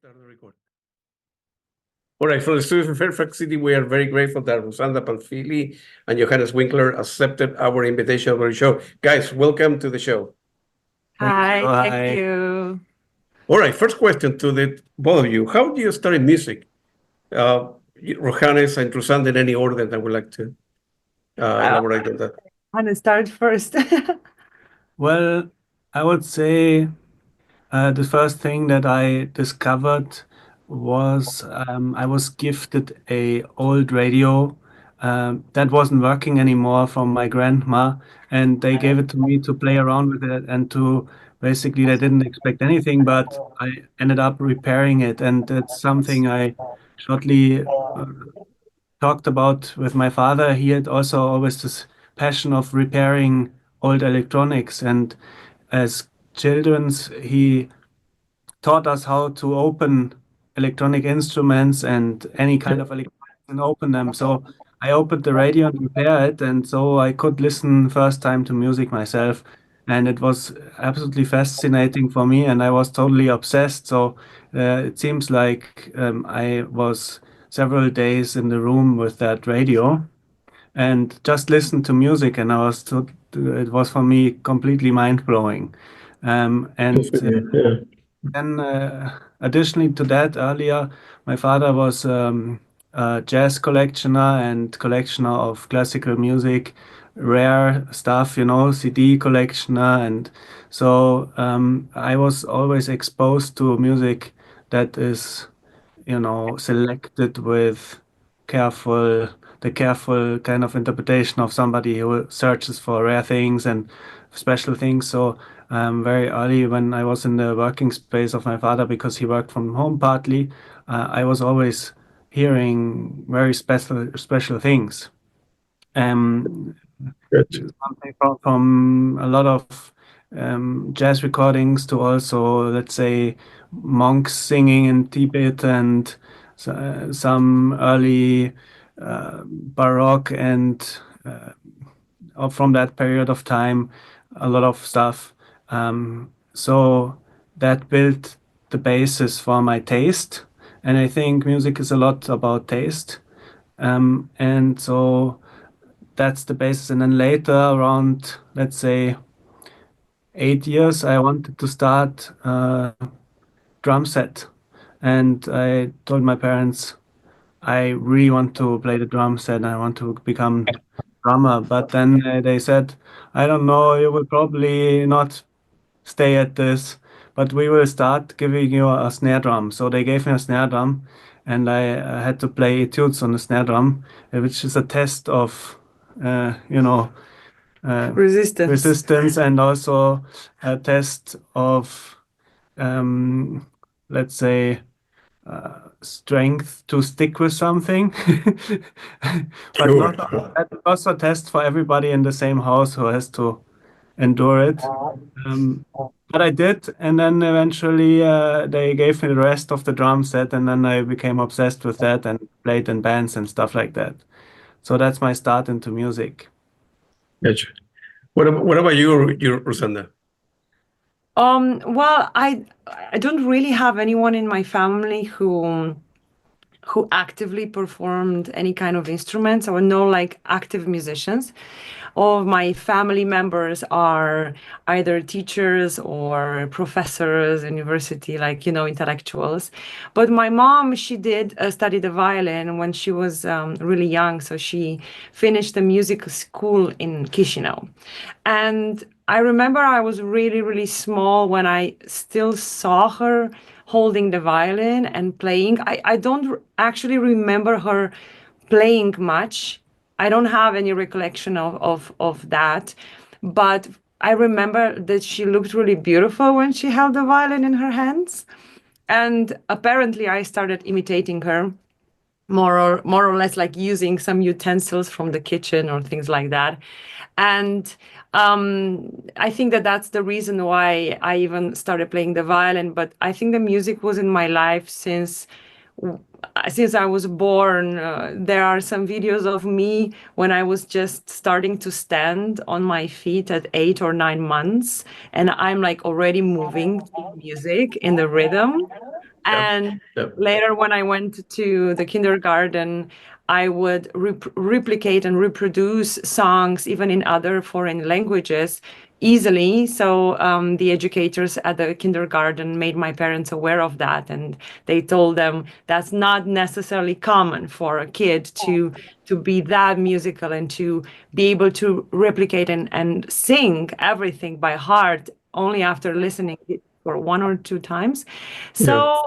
Start the record. All right, from the studios in Fairfax City, we are very grateful that Rusanda Panfili and Johannes Winkler accepted our invitation for the show. Guys, welcome to the show. Hi, Hi. thank you. All right, first question to the both of you. How do you study music? Johannes and Rusanda, in any order that I would like to elaborate on that. I'm gonna start first. Well, I would say the first thing that I discovered was I was gifted a old radio that wasn't working anymore from my grandma, and they gave it to me to play around with it and to basically they didn't expect anything, but I ended up repairing it, and it's something I shortly talked about with my father. He had also always this passion of repairing old electronics, and as children's, he taught us how to open electronic instruments and any kind of electronics and open them. So I opened the radio and repair it, and so I could listen first time to music myself. And it was absolutely fascinating for me, and I was totally obsessed. So it seems like I was several days in the room with that radio and just listened to music, and it was for me completely mind blowing. And Yeah. then, additionally to that, earlier, my father was a jazz collectioner and collectioner of classical music, rare stuff, CD collectioner. And so I was always exposed to music that is, selected with careful, the careful kind of interpretation of somebody who searches for rare things and special things. So very early when I was in the working space of my father, because he worked from home partly, I was always hearing very special things. Gotcha. Something from a lot of jazz recordings to also, let's say, monks singing in Tibet and some early Baroque and from that period of time, a lot of stuff. So that built the basis for my taste. And I think music is a lot about taste. And so that's the basis. And then later, around, let's say, 8 years, I wanted to start a drum set. And I told my parents, I really want to play the drum set. I want to become drummer. But then they said, I don't know, you will probably not stay at this, but we will start giving you a snare drum. So they gave me a snare drum, and I had to play etudes on the snare drum, which is a test of, Resistance. resistance, and also a test of, let's say, strength to stick with something. But Sure. that also a test for everybody in the same house who has to endure it. But I did, and then eventually they gave me the rest of the drum set, and then I became obsessed with that and played in bands and stuff like that. So that's my start into music. Gotcha. What about you, Rosanda? Well, I don't really have anyone in my family who actively performed any kind of instruments or no like active musicians. All of my family members are either teachers or professors, university, like, intellectuals. But my mom, she did study the violin when she was really young. So she finished the music school in Chisinau. And I remember I was really, really small when I still saw her holding the violin and playing. I don't actually remember her playing much. I don't have any recollection of that. But I remember that she looked really beautiful when she held the violin in her hands. And apparently I started imitating her more or less, like using some utensils from the kitchen or things like that. And I think that that's the reason why I even started playing the violin. But I think the music was in my life since I was born. There are some videos of me when I was just starting to stand on my feet at 8 or 9 months, and I'm like already moving to music in the rhythm. And Yep. later, when I went to the kindergarten, I would replicate and reproduce songs, even in other foreign languages, easily. So the educators at the kindergarten made my parents aware of that, and they told them that's not necessarily common for a kid to be that musical and to be able to replicate and sing everything by heart only after listening for 1 or 2 times. So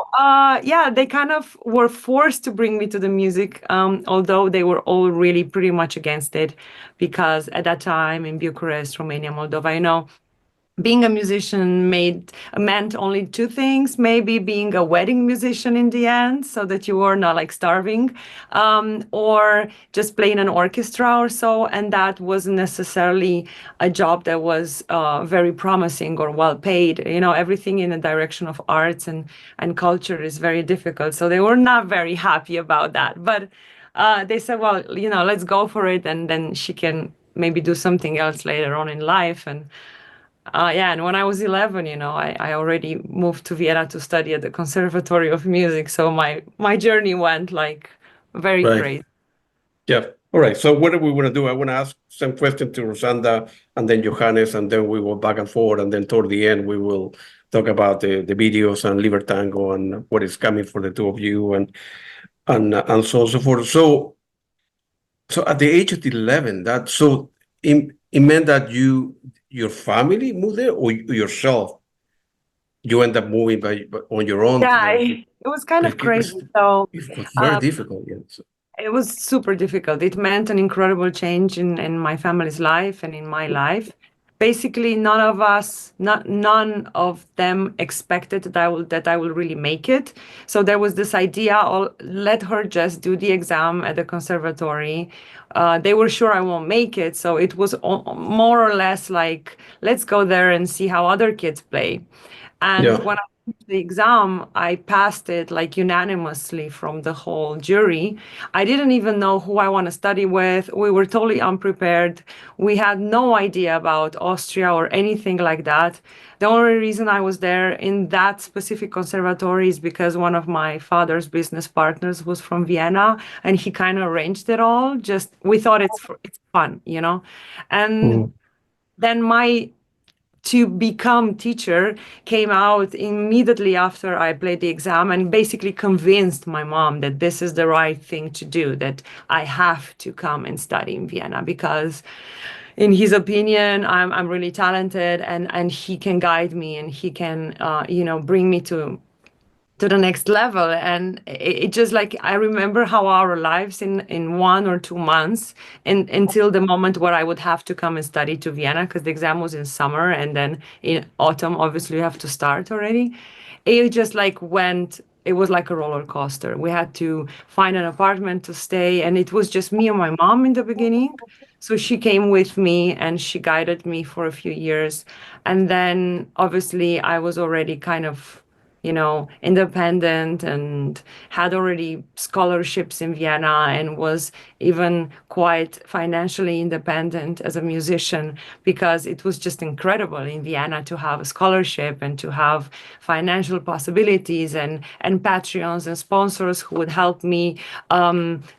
yeah, they kind of were forced to bring me to the music, although they were all really pretty much against it, because at that time in Bucharest, Romania, Moldova, being a musician meant only two things: maybe being a wedding musician in the end, so that you were not like starving, or just playing an orchestra or so. And that wasn't necessarily a job that was very promising or well paid. Everything in the direction of arts and culture is very difficult. So they were not very happy about that. But they said, well, let's go for it, and then she can maybe do something else later on in life. And yeah, and when I was 11, I already moved to Vienna to study at the Conservatory of Music. So my journey went like very Right. crazy. Yeah. All right. So what do we want to do? I want to ask some questions to Rosanda and then Johannes, and then we will back and forth. And then toward the end, we will talk about the videos and Liber Tango and what is coming for the two of you and so on and so forth. So at the age of 11, it meant that your family moved there, or yourself, you end up moving on your own? Yeah, it was kind of crazy. So It was very difficult. Yeah. it was super difficult. It meant an incredible change in my family's life and in my life. Basically, none of them expected that I will really make it. So there was this idea, let her just do the exam at the conservatory. They were sure I won't make it. So it was more or less like, let's go there and see how other kids play. And when I took the exam, I passed it like unanimously from the whole jury. I didn't even know who I want to study with. We were totally unprepared. We had no idea about Austria or anything like that. The only reason I was there in that specific conservatory is because one of my father's business partners was from Vienna, and he kind of arranged it all. We thought it's fun, And then to become teacher came out immediately after I played the exam, and basically convinced my mom that this is the right thing to do, that I have to come and study in Vienna, because in his opinion, I'm really talented, and he can guide me, and he can bring me to the next level. And it just like, I remember how our lives in 1 or 2 months until the moment where I would have to come and study to Vienna, because the exam was in summer, and then in autumn obviously you have to start already. It just like it was like a roller coaster. We had to find an apartment to stay, and it was just me and my mom in the beginning. So she came with me and she guided me for a few years. And then obviously I was already kind of independent, and had already scholarships in Vienna, and was even quite financially independent as a musician, because it was just incredible in Vienna to have a scholarship and to have financial possibilities and Patreons and sponsors who would help me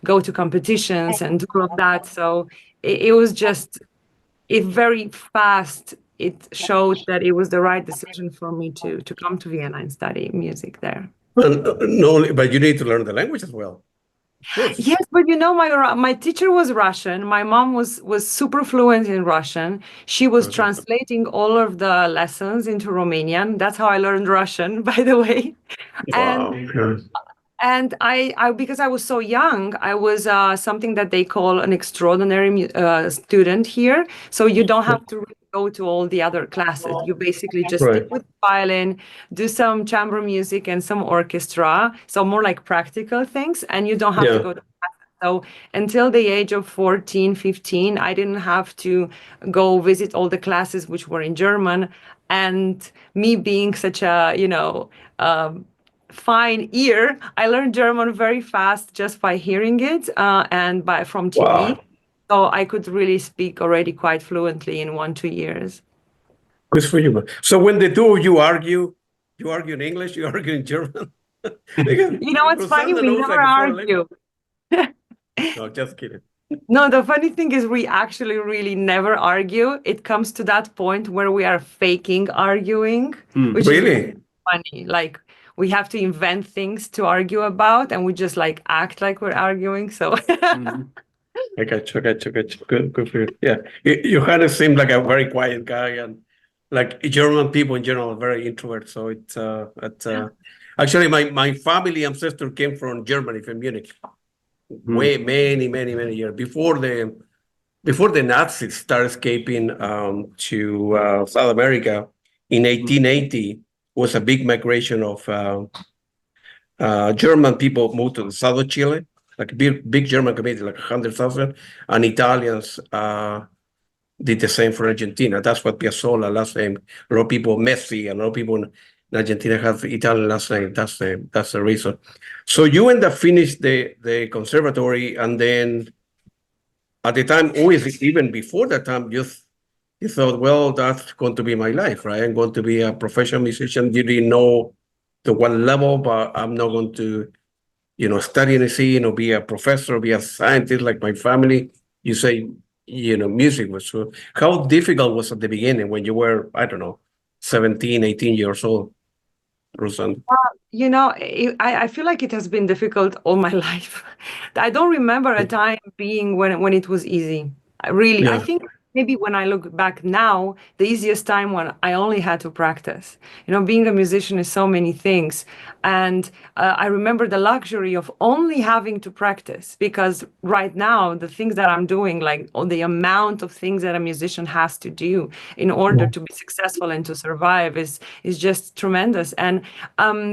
go to competitions and do all of that. So it was just very fast. It showed that it was the right decision for me to come to Vienna and study music there. No, but you need to learn the language as well. Of course. Yes, but my teacher was Russian. My mom was super fluent in Russian. She was translating all of the lessons into Romanian. That's how I learned Russian, by the way. Wow. And I because I was so young, I was something that they call an extraordinary student here. So you don't have to go to all the other classes. You basically just stick with violin, do some chamber music and some orchestra. So more like practical things, and you don't have to go to classes. So until the age of 14, 15, I didn't have to go visit all the classes, which were in German. And me being such a, fine ear, I learned German very fast just by hearing it and from TV. Wow. So I could really speak already quite fluently in 1-2 years. Good for you. So when the two of you argue in English, you argue in German? Because You know what's funny? Rosanda We knows never like for a living. argue. No, just kidding. No, the funny thing is we actually really never argue. It comes to that point where we are faking arguing, which is Really? funny. Like we have to invent things to argue about and we just like act like we're arguing. So Mhm. I got you. Good for you. Yeah. Johannes seemed like a very quiet guy, and like German people in general are very introvert. So actually my family ancestor came from Germany, from Munich, way many years before the Nazis started escaping to South America in 1880. Was a big migration of German people moved to the south of Chile, like a big German community, like 100,000, and Italians did the same for Argentina. That's what Piazzolla last name. A lot of people, Messi, and a lot of people in Argentina have Italian last name. That's the reason. So you end up finish the conservatory, and then at the time, always even before that time, you thought, well, that's going to be my life, right? I'm going to be a professional musician. You didn't know to what level, but I'm not going to, study in the scene or be a professor, be a scientist like my family. You say, music was so. How difficult was at the beginning when you were, I don't know, 17, 18 years old, Rosanda? I feel like it has been difficult all my life. I don't remember a time being when it was easy. Really, I Yeah. think maybe when I look back now, the easiest time when I only had to practice. Being a musician is so many things. And I remember the luxury of only having to practice because right now, the things that I'm doing, like the amount of things that a musician has to do in order to be successful and to survive is just tremendous. And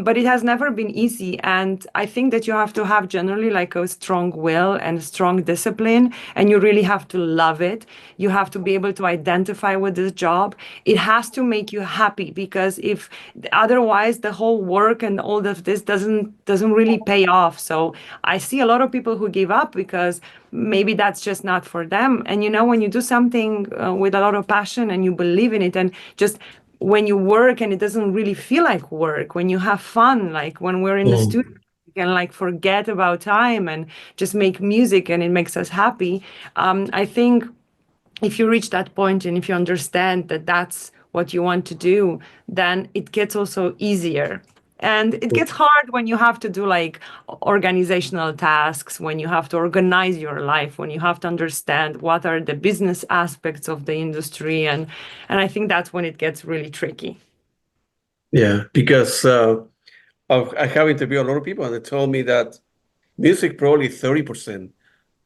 but it has never been easy. And I think that you have to have generally like a strong will and a strong discipline, and you really have to love it. You have to be able to identify with this job. It has to make you happy because if otherwise the whole work and all of this doesn't really pay off. So I see a lot of people who give up because maybe that's just not for them. And when you do something with a lot of passion and you believe in it, and just when you work and it doesn't really feel like work, when you have fun, like when we're in the studio, we can like forget about time and just make music and it makes us happy. I think if you reach that point and if you understand that that's what you want to do, then it gets also easier. And it gets hard when you have to do like organizational tasks, when you have to organize your life, when you have to understand what are the business aspects of the industry. And I think that's when it gets really tricky. Yeah, because I have interviewed a lot of people, and they told me that music probably 30%.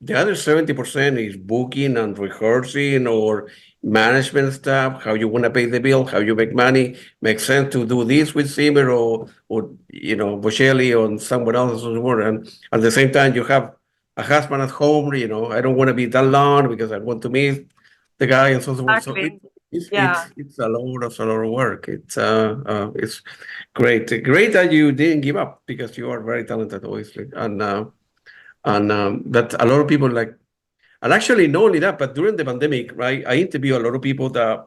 The other 70% is booking and rehearsing or management stuff, how you want to pay the bill, how you make money. Makes sense to do this with Zimmer or Bocelli or someone else or whatever. And at the same time, you have a husband at home, I don't want to be that long because I want to meet the guy and so forth. So Exactly. it's Yeah. it's a lot of work. It's great that you didn't give up because you are very talented, obviously. And that a lot of people like, and actually not only that, but during the pandemic, right, I interview a lot of people that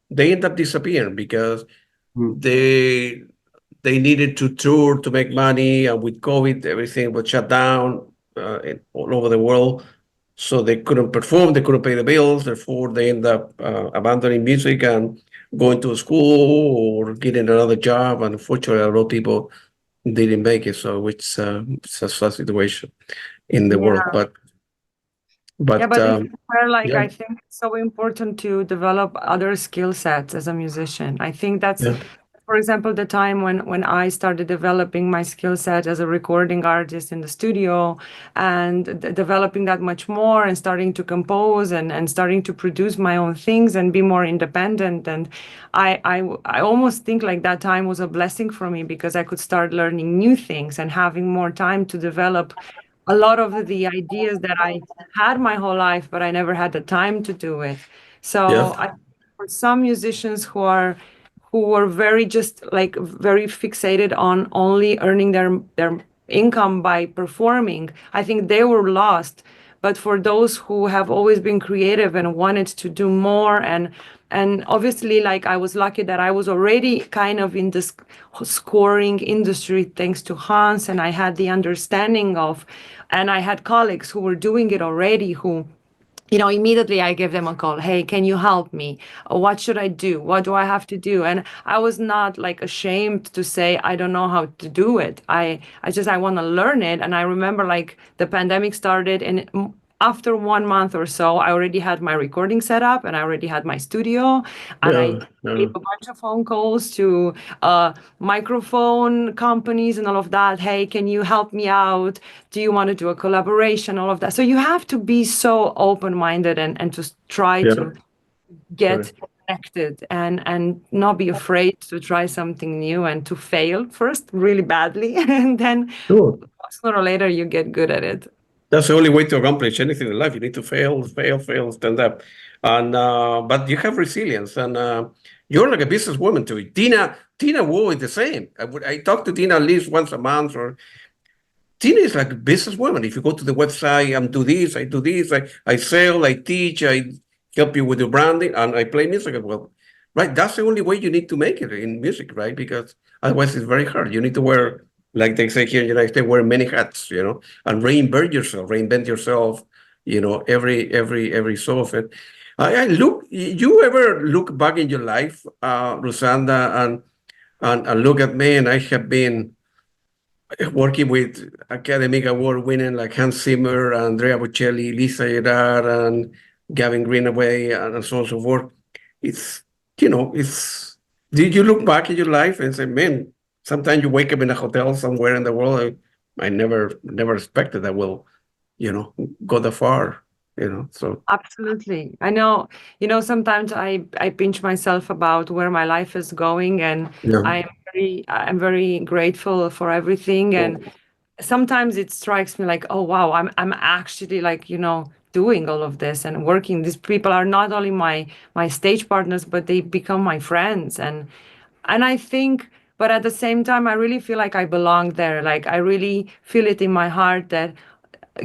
they end up disappearing because they they needed to tour to make money, and with COVID, everything was shut down all over the world, so they couldn't perform, they couldn't pay the bills, therefore they end up abandoning music and going to school or getting another job, and unfortunately, a lot of people didn't make it, so it's a sad situation in the world, Yeah. but Yeah, but but it's where like yeah, I think it's so important to develop other skill sets as a musician. I think that's, yeah, for example, the time when I started developing my skill set as a recording artist in the studio and developing that much more and starting to compose and starting to produce my own things and be more independent. And I almost think like that time was a blessing for me because I could start learning new things and having more time to develop a lot of the ideas that I had my whole life, but I never had the time to do it. yeah, So for some musicians who were very just like very fixated on only earning their income by performing, I think they were lost. but for those who have always been creative and wanted to do more, and obviously, like, I was lucky that I was already kind of in this scoring industry thanks to Hans, and I had the understanding of, and I had colleagues who were doing it already, who, you know, immediately I gave them a call. Hey, can you help me? What should I do? What do I have to do? And I was not like ashamed to say, I don't know how to do it. I want to learn it. And I remember like the pandemic started, and after 1 month or so, I already had my recording set up and I already had my studio, and I gave a bunch of phone calls to microphone companies and all of that. Hey, can you help me out? Do you want to do a collaboration? All of that. So you have to be so open-minded and to try to get connected and not be afraid to try something new and to fail first really badly, and then sooner or later you get good at it. That's the only way to accomplish anything in life. You need to fail, stand up. And but you have resilience, and you're like a businesswoman too. Tina Wu is the same. I talk to Tina at least once a month. Or Tina is like a businesswoman. If you go to the website, I do this, I sell, I teach, I help you with the branding, and I play music as well. Right? That's the only way you need to make it in music, right? Because otherwise it's very hard. You need to wear, like they say here in the United States, wear many hats, you know, and reinvent yourself, you know, every so often. You ever look back in your life, Rosanda, and look at me, and I have been working with academic award winning like Hans Zimmer, Andrea Bocelli, Lisa Gerard, and Gavin Greenaway, and so on and so forth. It's, you know, did you look back in your life and say, man, sometimes you wake up in a hotel somewhere in the world, I never expected I will, you know, go that far, you know, so. Absolutely. I know, you know, sometimes I pinch myself about where my life is going, and I'm very grateful for everything. And sometimes it strikes me like, oh, wow, I'm actually like, you know, doing all of this and working. These people are not only my stage partners, but they become my friends. And I think, but at the same time, I really feel like I belong there. Like I really feel it in my heart that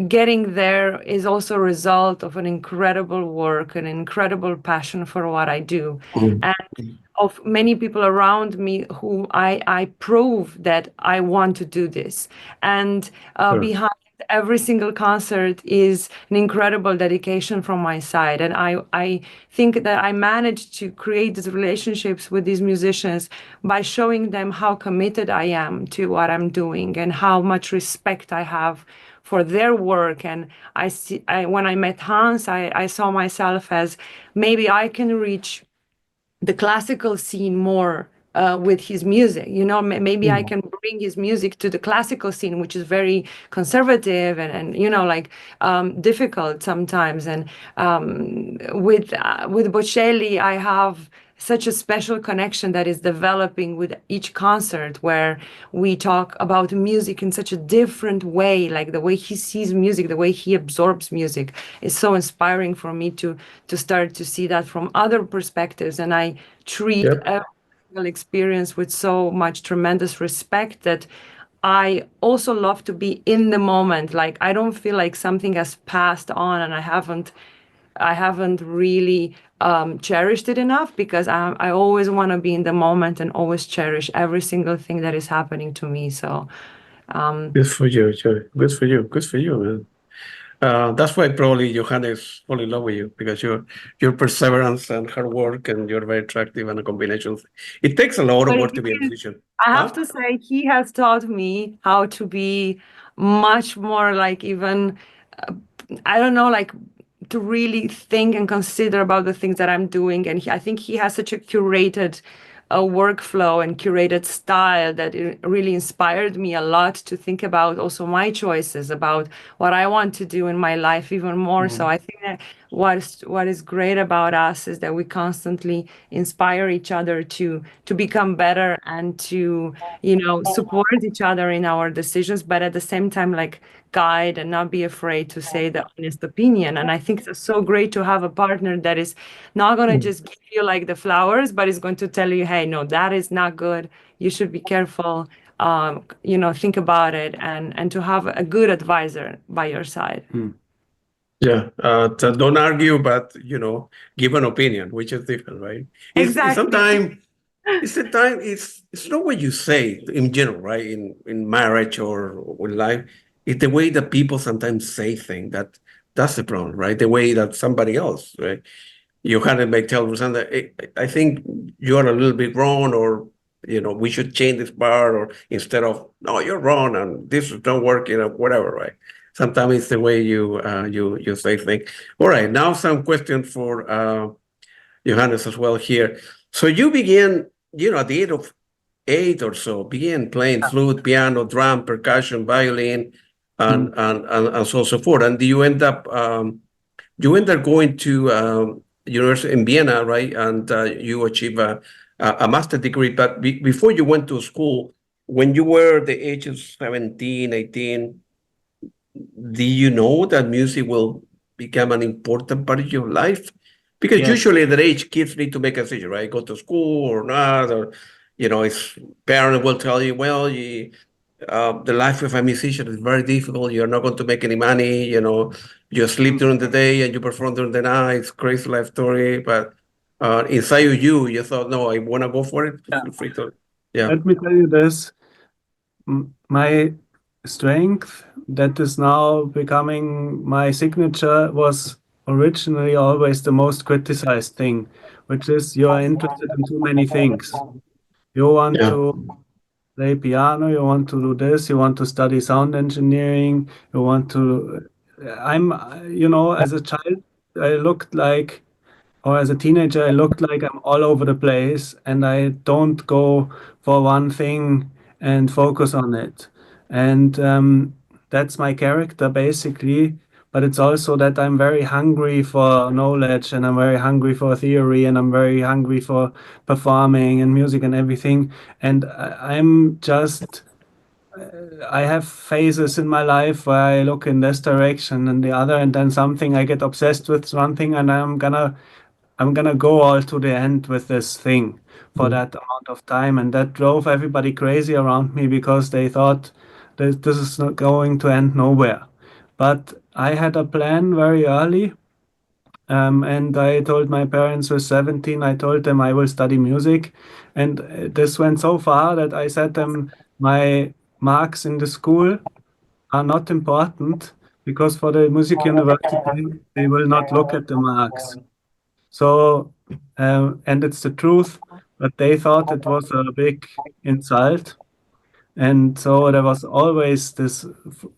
getting there is also a result of an incredible work, an incredible passion for what I do, and of many people around me who I prove that I want to do this. And behind every single concert is an incredible dedication from my side. And I think that I managed to create these relationships with these musicians by showing them how committed I am to what I'm doing and how much respect I have for their work. And when I met Hans, I saw myself as maybe I can reach the classical scene more with his music, you know, maybe I can bring his music to the classical scene, which is very conservative and you know, like difficult sometimes. And with Bocelli, I have such a special connection that is developing with each concert, where we talk about music in such a different way, like the way he sees music, the way he absorbs music is so inspiring for me to start to see that from other perspectives. And I treat every single experience with so much tremendous respect that I also love to be in the moment. Like I don't feel like something has passed on and I haven't really cherished it enough, because I always want to be in the moment and always cherish every single thing that is happening to me. So good for you, Joy. Good for you, man. That's why probably Johannes fall in love with you, because your perseverance and hard work, and you're very attractive, and a combination. It takes a lot of work to be a musician. I have to say, he has taught me how to be much more like, even I don't know, like to really think and consider about the things that I'm doing. And I think he has such a curated workflow and curated style that it really inspired me a lot to think about also my choices, about what I want to do in my life even more. So I think that what is great about us is that we constantly inspire each other to become better and to, you know, support each other in our decisions, but at the same time, like guide and not be afraid to say the honest opinion. And I think it's so great to have a partner that is not going to just give you like the flowers, but is going to tell you, hey, no, that is not good. You should be careful. You know, think about it, and to have a good advisor by your side. Yeah, so don't argue, but give an opinion, which is different, right? It's Exactly. sometimes it's not what you say in general, right? In marriage or in life, it's the way that people sometimes say things that's the problem, right? The way that somebody else, right? Johannes may tell Rosanda, I think you're a little bit wrong, or we should change this part, or instead of no, you're wrong, and this is not working, or whatever, right? Sometimes it's the way you say things. All right, now some questions for Johannes as well here. So you began, at the age of 8 or so, began playing flute, piano, drum, percussion, violin, and so forth. And you end up going to university in Vienna, right? And you achieve a master's degree. But before you went to school, when you were the age of 17, 18, do you know that music will become an important part of your life? Because Yes. usually at that age, kids need to make a decision, right? Go to school or not, or his parent will tell you, well, the life of a musician is very difficult. You're not going to make any money. You sleep during the day and you perform during the night. It's crazy life story, but inside of you thought, no, I want to go for it. Yeah. Feel free to, yeah, Let me tell you this. My strength that is now becoming my signature was originally always the most criticized thing, which is you are interested in too many things. You want yeah, to play piano, you want to do this, you want to study sound engineering, you want to. As a child, I looked like, or as a teenager, I looked like I'm all over the place and I don't go for one thing and focus on it. And that's my character basically. But it's also that I'm very hungry for knowledge and I'm very hungry for theory and I'm very hungry for performing and music and everything. And I have phases in my life where I look in this direction and the other, and then something I get obsessed with one thing, and I'm gonna go all to the end with this thing for that amount of time, and that drove everybody crazy around me because they thought that this is not going to end nowhere. But I had a plan very early, and I told my parents with 17, I told them I will study music, and this went so far that I said them my marks in the school are not important because for the music university they will not look at the marks. So, and it's the truth, but they thought it was a big insult. And so there was always this,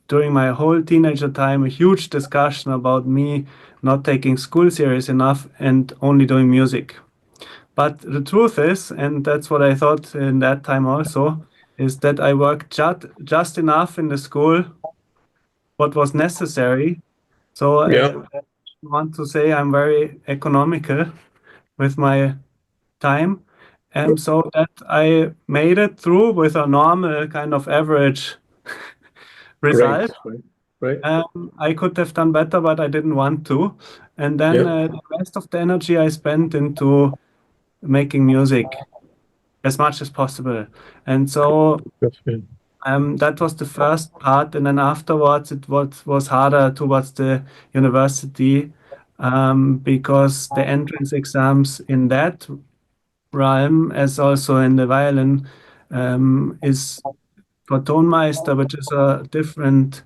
during my whole teenager time, a huge discussion about me not taking school serious enough and only doing music. But the truth is, and that's what I thought in that time also, is that I worked just enough in the school, what was necessary. So yeah. I want to say I'm very economical with my time. So that I made it through with a normal kind of average Great, result. right. I could have done better, but I didn't want to. And then Yeah. the rest of the energy I spent into making music as much as possible. And so That's good. that was the first part. And then afterwards, it was harder towards the university because the entrance exams in that realm, as also in the violin, is for Tonmeister, which is a different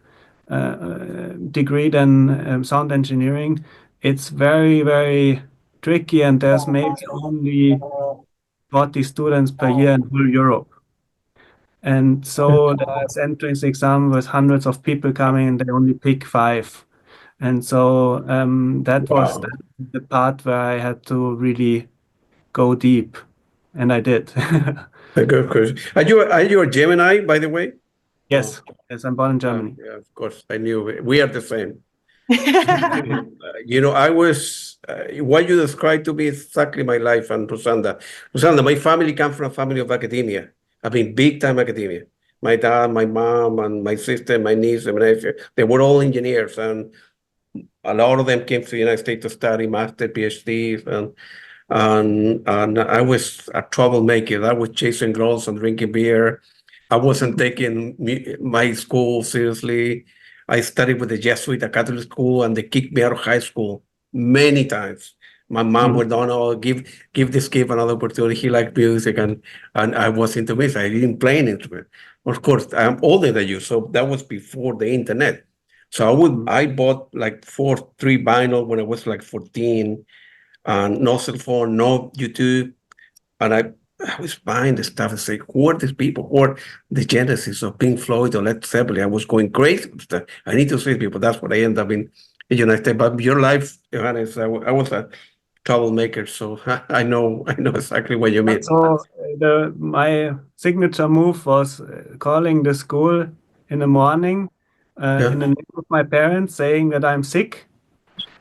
degree than sound engineering. It's very, very tricky, and there's maybe only 40 students per year in whole Europe. And so there's entrance exam with hundreds of people coming, and they only pick 5. And so that was Wow. the part where I had to really go deep, and I did. A good question. Are you a Gemini, by the way? Yes, yes, I'm born in Germany. Yeah, of course. I knew it. We are the same. I was what you described to me is exactly my life and Rosanda. Rosanda, my family comes from a family of academia. I mean, big time academia. My dad, my mom, and my sister, my niece, and my nephew, they were all engineers, and a lot of them came to the United States to study master, PhDs, and I was a troublemaker. I was chasing girls and drinking beer. I wasn't taking my school seriously. I studied with the Jesuit, a Catholic school, and they kicked me out of high school many times. My mom would not know, give this kid another opportunity. He liked music, and I was into music. I didn't play an instrument. Of course, I'm older than you, so that was before the internet. So I bought like three vinyl when I was like 14, and no cell phone, no YouTube, and I was buying the stuff and say, who are these people? Who are the Genesis of Pink Floyd or Led Zeppelin? I was going crazy with stuff. I need to see people. That's what I ended up in the United States. But your life, Johannes, I was a troublemaker, so I know exactly what you mean. So my signature move was calling the school in the morning in the name of my parents, saying that I'm sick,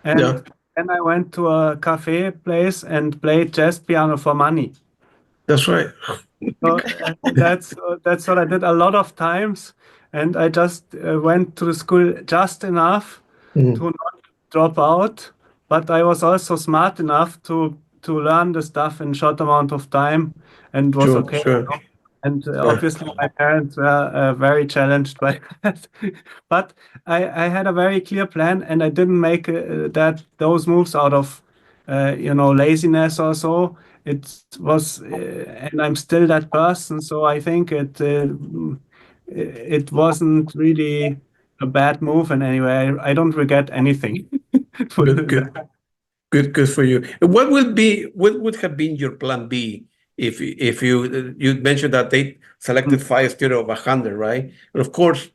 and then I went to a cafe place and played jazz piano for money. That's right. So that's what I did a lot of times, and I just went to the school just enough to not drop out, but I was also smart enough to learn the stuff in short amount of time, and was okay. Sure. And obviously my parents were very challenged by that, but I had a very clear plan, and I didn't make those moves out of laziness or so. It was, and I'm still that person. So I think it wasn't really a bad move in any way. I don't regret anything. Good for you. What would have been your plan B if you mentioned that they selected 5 instead of 100, right? And of course,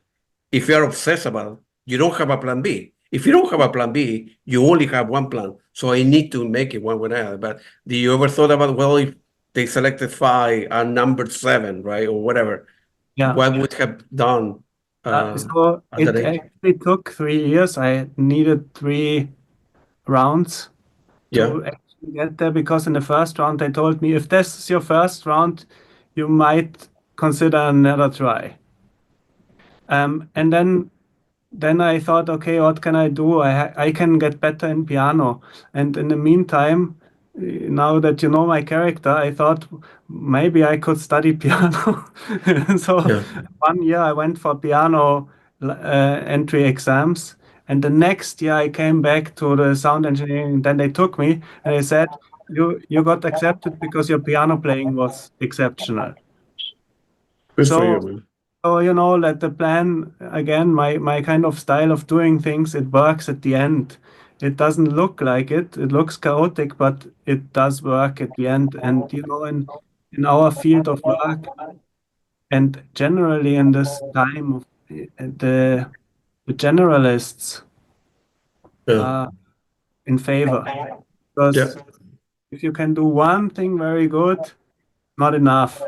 if you're obsessed about it, you don't have a plan B. If you don't have a plan B, you only have one plan. So I need to make it one way or another. But do you ever thought about, well, if they selected 5 and number 7, right, or whatever, what would have done? So it actually took 3 years. I needed 3 rounds to actually get there, because in the first round they told me, if this is your first round, you might consider another try. And then I thought, okay, what can I do? I can get better in piano. And in the meantime, now that you know my character, I thought maybe I could study piano. So 1 year I went for piano entry exams. And the next year I came back to the sound engineering. Then they took me and they said, you got accepted because your piano playing was exceptional. Good for you, man. So, let the plan, again, my kind of style of doing things, it works at the end. It doesn't look like it. It looks chaotic, but it does work at the end. And, in our field of work, and generally in this time of the generalists are in favor. Because if you can do one thing very good, not enough.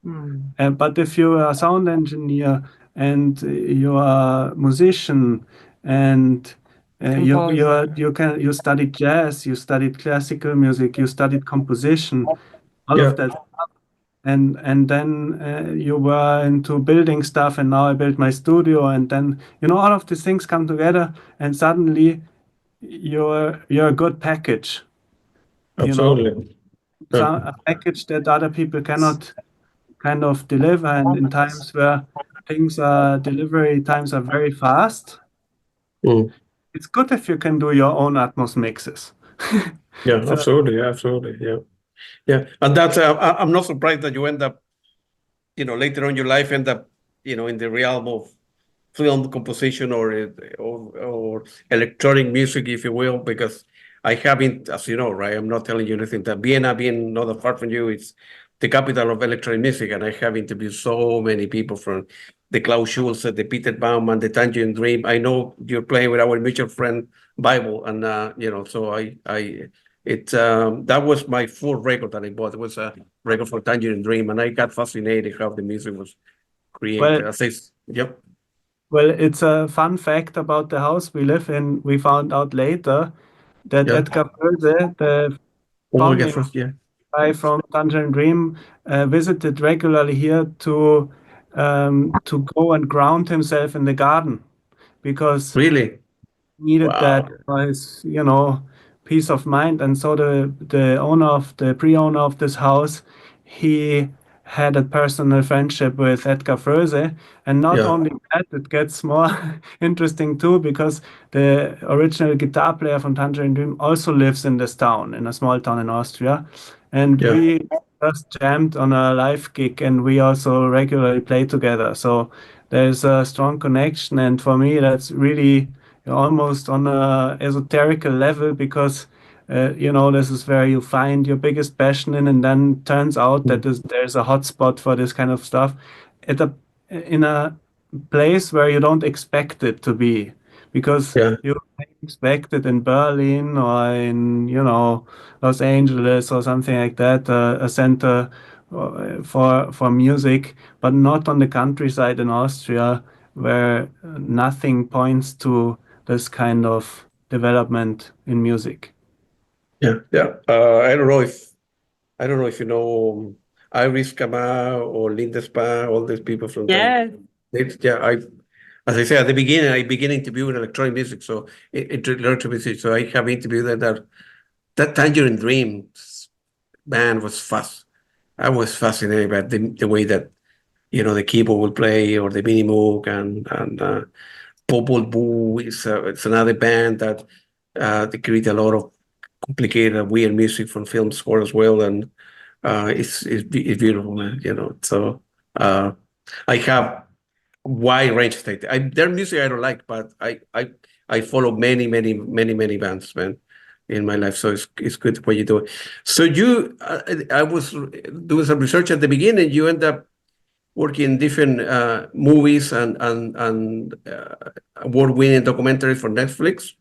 But if you are a sound engineer and you are a musician and you studied jazz, you studied classical music, you studied composition, all of that stuff, and then you were into building stuff, and now I built my studio, and then all of these things come together, and suddenly you're a good package. Absolutely. A package that other people cannot kind of deliver, and in times where delivery times are very fast, it's good if you can do your own Atmos mixes. Absolutely, and that's I'm not surprised that you end up, later on in your life end up, in the realm of film composition or electronic music, if you will, because I haven't, as you know, right, I'm not telling you anything, that Vienna, being not that far from you, it's the capital of electronic music, and I have interviewed so many people, from the Klaus Schulze, the Peter Baumann, the Tangerine Dream. I know you're playing with our mutual friend Bible, and so that was my fourth record that I bought. It was a record for Tangerine Dream, and I got fascinated how the music was created. Well, it's a fun fact about the house we live in. We found out later that Edgar Bölse, the founding guy from Tangerine Dream, visited regularly here to go and ground himself in the garden, because really needed that for his peace of mind. And so the pre-owner of this house, he had a personal friendship with Edgar Froese. And not Yeah. only that, it gets more interesting too, because the original guitar player from Tangerine Dream also lives in this town, in a small town in Austria. And Yeah. we just jammed on a live gig, and we also regularly play together. So there's a strong connection. And for me, that's really almost on a esoterical level, because this is where you find your biggest passion in, and then turns out that there's a hotspot for this kind of stuff at in a place where you don't expect it to be, because Yeah. you expect it in Berlin or in Los Angeles or something like that, a center for music, but not on the countryside in Austria, where nothing points to this kind of development in music. Yeah. Yeah. I don't know if you know Iris Kama or Lindespa, all these people from Tango. Yes. As I said at the beginning, I began interviewing electronic music, so electronic music. So I have interviewed that Tangerine Dream band was fast. I was fascinated by the way that the keyboard will play, or the mini moog, and Popol Vuh is it's another band that they create a lot of complicated, weird music from film score as well, and it's beautiful, man. So I have wide range of taste. Their music I don't like, but I follow many bands, man, in my life. So it's good what you do. So I was doing some research at the beginning. You end up working in different movies and award-winning documentaries for Netflix,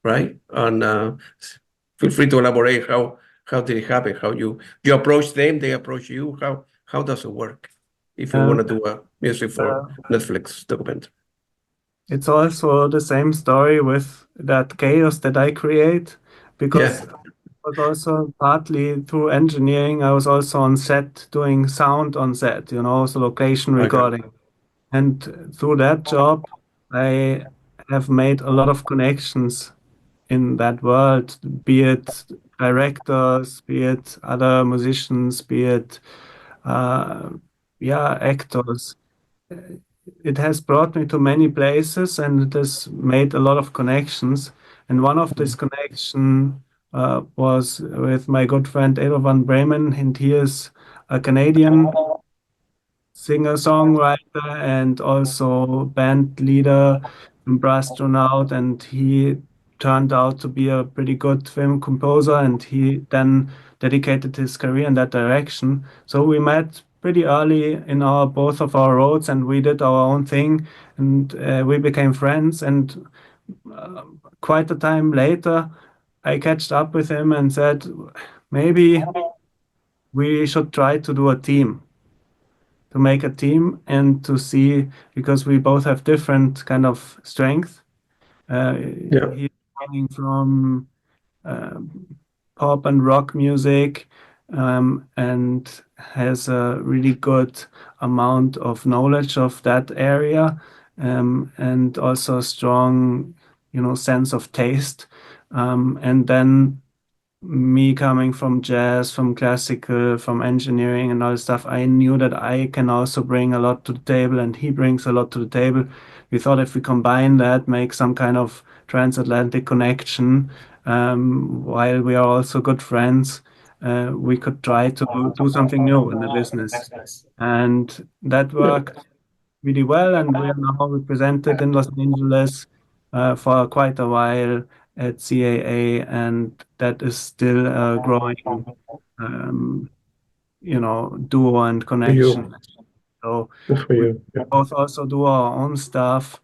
right? And feel free to elaborate how did it happen? How you approach them, they approach you. How does it work if you want to do a music for Netflix documentary? It's also the same story with that chaos that I create, because Yeah. it was also partly through engineering. I was also on set doing sound on set, so location Okay. recording. And through that job, I have made a lot of connections in that world, be it directors, be it other musicians, be it actors. It has brought me to many places, and it has made a lot of connections. And one of these connection was with my good friend Edo van Bremen, and he is a Canadian singer-songwriter and also band leader and astronaut, and he turned out to be a pretty good film composer, and he then dedicated his career in that direction. So we met pretty early in our both of our roads, and we did our own thing, and we became friends. And quite a time later, I catched up with him and said, maybe we should try to do a team, to make a team and to see, because we both have different kind of strength. Yeah. He's coming from pop and rock music, and has a really good amount of knowledge of that area, and also a strong, sense of taste. And then me coming from jazz, from classical, from engineering and all this stuff, I knew that I can also bring a lot to the table, and he brings a lot to the table. We thought if we combine that, make some kind of transatlantic connection, while we are also good friends, we could try to do something new in the business. And that worked really well, and we are now represented in Los Angeles for quite a while at CAA, and that is still a growing, duo and For you. connection. So Good for we you. Yeah. both also do our own stuff,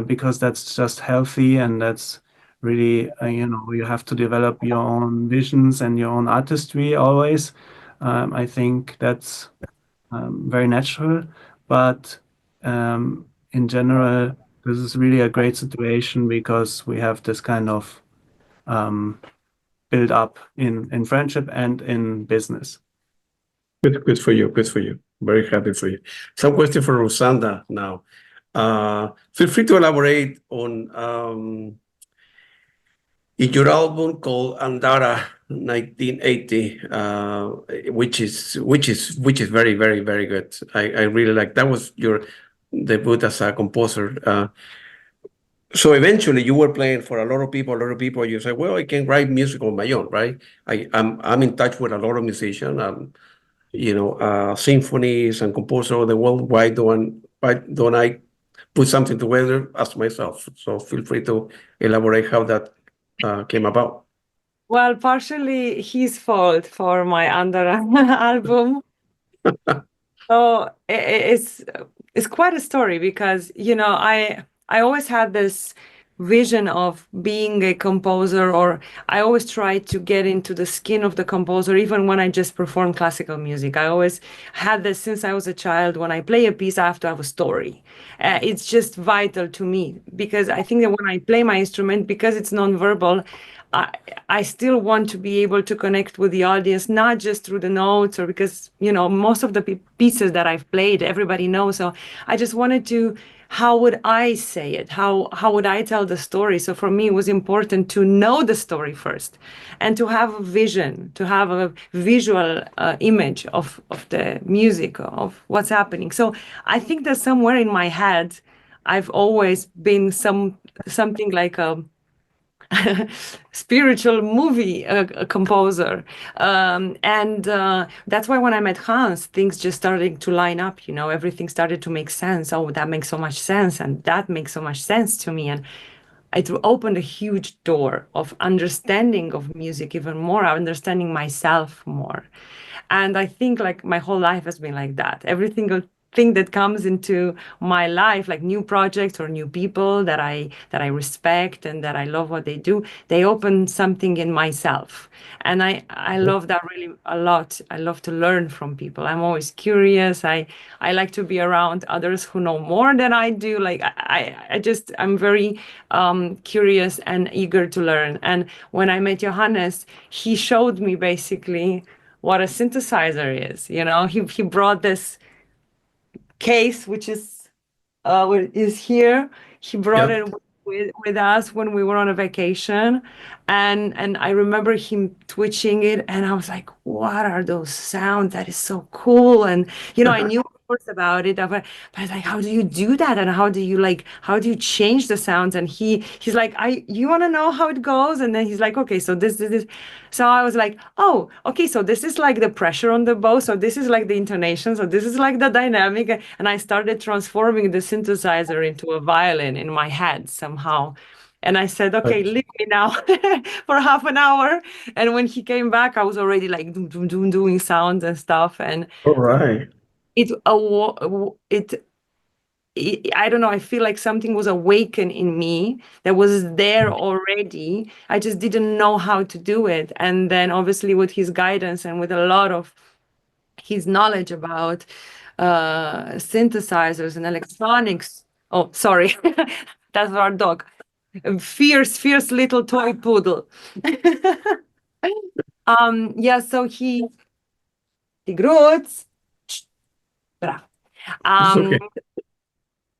because that's just healthy, and that's really, you have to develop your own visions and your own artistry always. I think that's very natural, but in general, this is really a great situation, because we have this kind of build up in friendship and in business. Good for you. Good for you. Very happy for you. Some question for Rosanda now. Feel free to elaborate on in your album called Andara 1980, which is very, very, very good. I really like that. Was your debut as a composer. So eventually you were playing for a lot of people. You say, well, I can write music on my own, right? I'm in touch with a lot of musicians, symphonies and composers of the world. Why don't I put something together as myself? So feel free to elaborate how that came about. Well, partially his fault for my Andara album. So it's quite a story because I always had this vision of being a composer, or I always tried to get into the skin of the composer, even when I just perform classical music. I always had this since I was a child. When I play a piece, I have to have a story. It's just vital to me because I think that when I play my instrument, because it's nonverbal, I still want to be able to connect with the audience, not just through the notes, or because, most of the pieces that I've played, everybody knows. So I just wanted to, how would I say it? How would I tell the story? So for me, it was important to know the story first and to have a vision, to have a visual image of the music, of what's happening. So I think that somewhere in my head, I've always been something like a spiritual movie composer, and that's why when I met Hans, things just started to line up. Everything started to make sense. Oh, that makes so much sense, and that makes so much sense to me, and it opened a huge door of understanding of music even more, understanding myself more. And I think like my whole life has been like that. Every single thing that comes into my life, like new projects or new people that I respect and that I love what they do, they open something in myself. And I love that really a lot. I love to learn from people. I'm always curious. I like to be around others who know more than I do. Like I'm very curious and eager to learn. And when I met Johannes, he showed me basically what a synthesizer is. He brought this case, which is here. He brought Yeah. it with us when we were on a vacation, and I remember him twitching it, and I was like, "What are those sounds? That is so cool!" And I knew of course about it, but I was like, "How do you do that? And how do you change the sounds?" And he's like, you want to know how it goes?" And then he's like, "Okay, so this." So I was like, "Oh, okay, so this is like the pressure on the bow, so this is like the intonation, so this is like the dynamic." And I started transforming the synthesizer into a violin in my head somehow. And I said, "Okay, leave me now for half an hour." And when he came back, I was already like doing sounds and stuff. And All right. it I don't know, I feel like something was awakened in me that was there already. I just didn't know how to do it. And then obviously with his guidance and with a lot of his knowledge about synthesizers and electronics. Oh, sorry, that's our dog. A fierce little toy poodle. Yeah, so he grows. Bravo.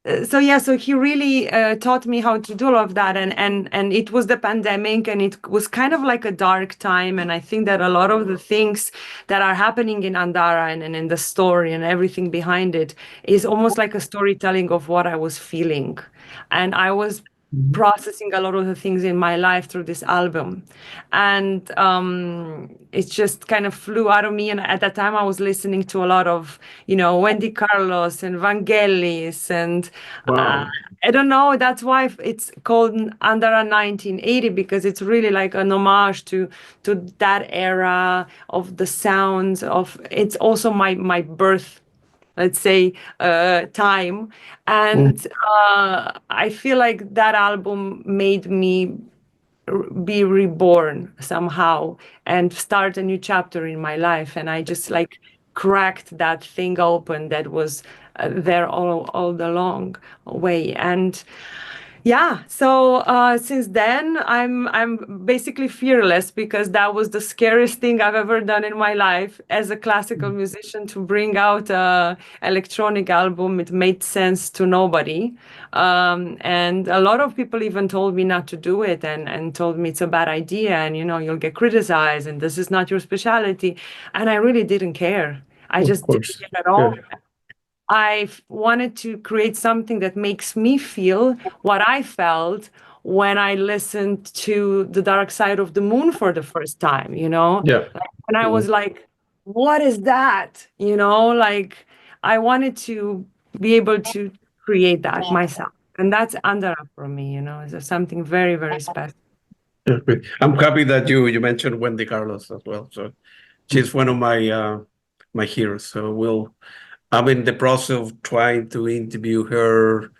It's okay. So he really taught me how to do all of that, and it was the pandemic, and it was kind of like a dark time, and I think that a lot of the things that are happening in Andara and in the story and everything behind it is almost like a storytelling of what I was feeling, and I was processing a lot of the things in my life through this album, and it just kind of flew out of me. And at that time I was listening to a lot of Wendy Carlos and Vangelis, and Wow. I don't know, that's why it's called Andara 1980, because it's really like an homage to that era of the sounds of. It's also my birth, let's say, time. And I feel like that album made me be reborn somehow and start a new chapter in my life. And I just like cracked that thing open that was there all the long way. And Yeah, so since then I'm basically fearless because that was the scariest thing I've ever done in my life as a classical musician to bring out a electronic album. It made sense to nobody. And a lot of people even told me not to do it and told me it's a bad idea and you'll get criticized and this is not your specialty. And I really didn't care. I Of just didn't course. care at Yeah. all. I wanted to create something that makes me feel what I felt when I listened to The Dark Side of the Moon for the first time, Yeah. And I was like, what is that? Like I wanted to be able to create that myself. And that's Andrea for me, it's something very, very special. Yeah, great. I'm happy that you mentioned Wendy Carlos as well. So she's one of my heroes. So I'm in the process of trying to interview her.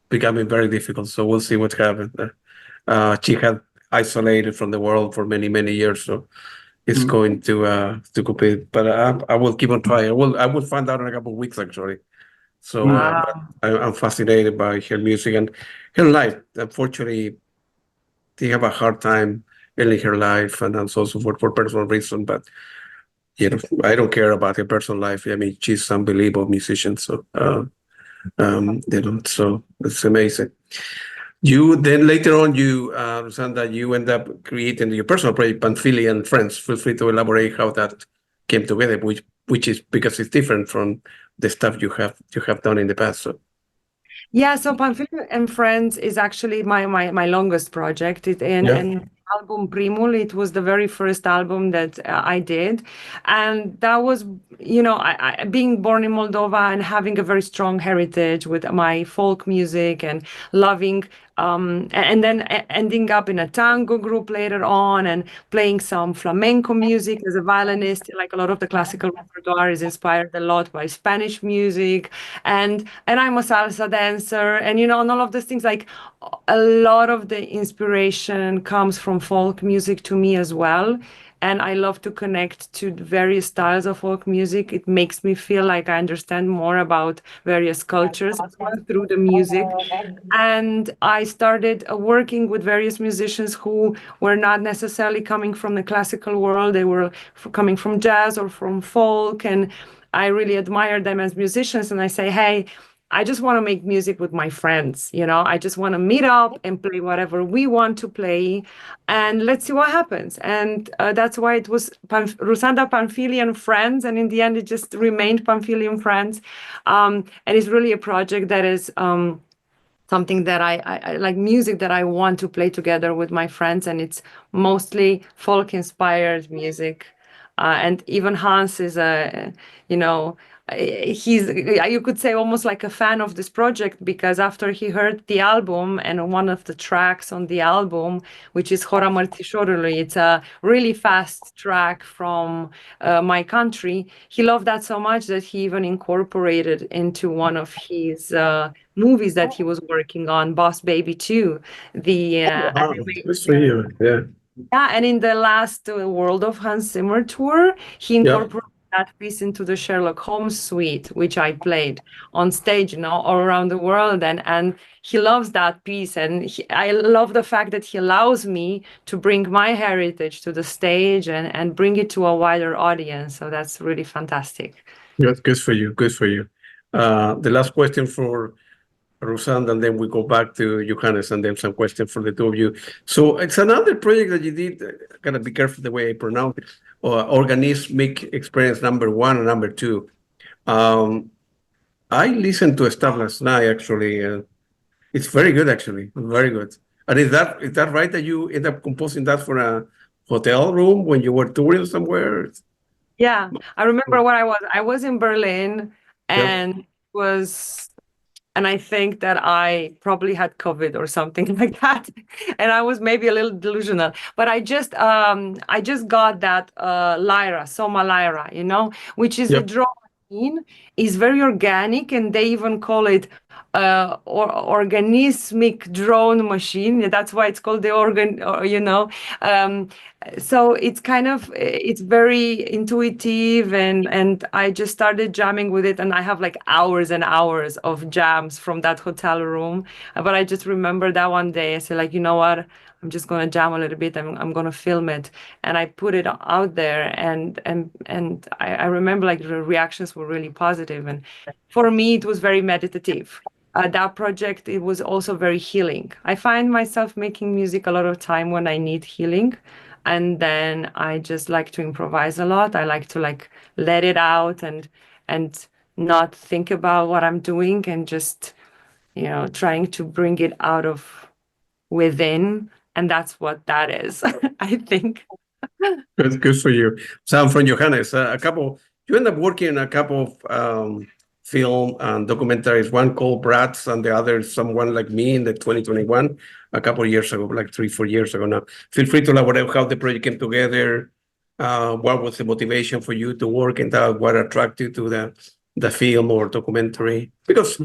Becoming very difficult. So we'll see what happens. She had isolated from the world for many, many years. So it's going to compete. But I will keep on trying. I will find out in a couple of weeks actually. So Wow. I'm fascinated by her music and her life. Unfortunately, they have a hard time in her life and so forth for personal reasons. But I don't care about her personal life. I mean, she's an unbelievable musician. So so it's amazing. You then later on, Rosanda, you end up creating your personal project, Panfili and Friends. Feel free to elaborate how that came together, which is because it's different from the stuff you have done in the past. So Yeah, so Panfili and Friends is actually my longest project. And album Primul, it was the very first album that I did. And that was, I being born in Moldova and having a very strong heritage with my folk music and loving, and then ending up in a tango group later on and playing some flamenco music as a violinist. Like a lot of the classical repertoire is inspired a lot by Spanish music. And I'm a salsa dancer, and and all of those things. Like a lot of the inspiration comes from folk music to me as well. And I love to connect to various styles of folk music. It makes me feel like I understand more about various cultures as well through the music. And I started working with various musicians who were not necessarily coming from the classical world. They were coming from jazz or from folk. And I really admire them as musicians. And I say, hey, I just want to make music with my friends. I just want to meet up and play whatever we want to play, and let's see what happens. And that's why it was Rusanda Panfili and Friends, and in the end, it just remained Panfili and Friends. And it's really a project that is something that I like, music that I want to play together with my friends, and it's mostly folk-inspired music. And even Hans is he's, you could say, almost like a fan of this project, because after he heard the album and one of the tracks on the album, which is Hora Mărțișorului, it's a really fast track from my country, he loved that so much that he even incorporated into one of his movies that he was working on, Boss Baby 2, the wow, good for you. Yeah. yeah, and in the last World of Hans Zimmer tour, he incorporated that piece into the Sherlock Holmes suite, which I played on stage, all around the world. And he loves that piece. And I love the fact that he allows me to bring my heritage to the stage and bring it to a wider audience. So that's really fantastic. Yeah, good for you. Good for you. The last question for Rosanda, and then we go back to Johannes, and then some questions for the two of you. So it's another project that you did. Gotta be careful the way I pronounce it. Organismic Experience #1 and #2. I listened to stuff last night actually, and it's very good actually, very good. And is that right that you end up composing that for a hotel room when you were touring somewhere? Yeah, I remember when I was in Berlin, and and I think that I probably had COVID or something like that, and I was maybe a little delusional. But I just got that lyra, Soma lyra, which is a drum machine. Is very organic, and they even call it or organismic drone machine. That's why it's called the organ, so it's kind of, it's very intuitive, and I just started jamming with it, and I have like hours and hours of jams from that hotel room. But I just remember that one day I said, like, you know what, I'm just gonna jam a little bit. I'm gonna film it, and I put it out there, and I remember like the reactions were really positive, and for me it was very meditative. That project, it was also very healing. I find myself making music a lot of time when I need healing, and then I just like to improvise a lot. I like to like let it out and not think about what I'm doing, and just trying to bring it out of within, and that's what that is. I think. Good for you. Sound from Johannes. You end up working in a couple of film and documentaries, one called Brats and the other Someone Like Me in the 2021, a couple of years ago, like 3-4 years ago now. Feel free to elaborate how the project came together, what was the motivation for you to work in that, what attracted you to the film or documentary? Because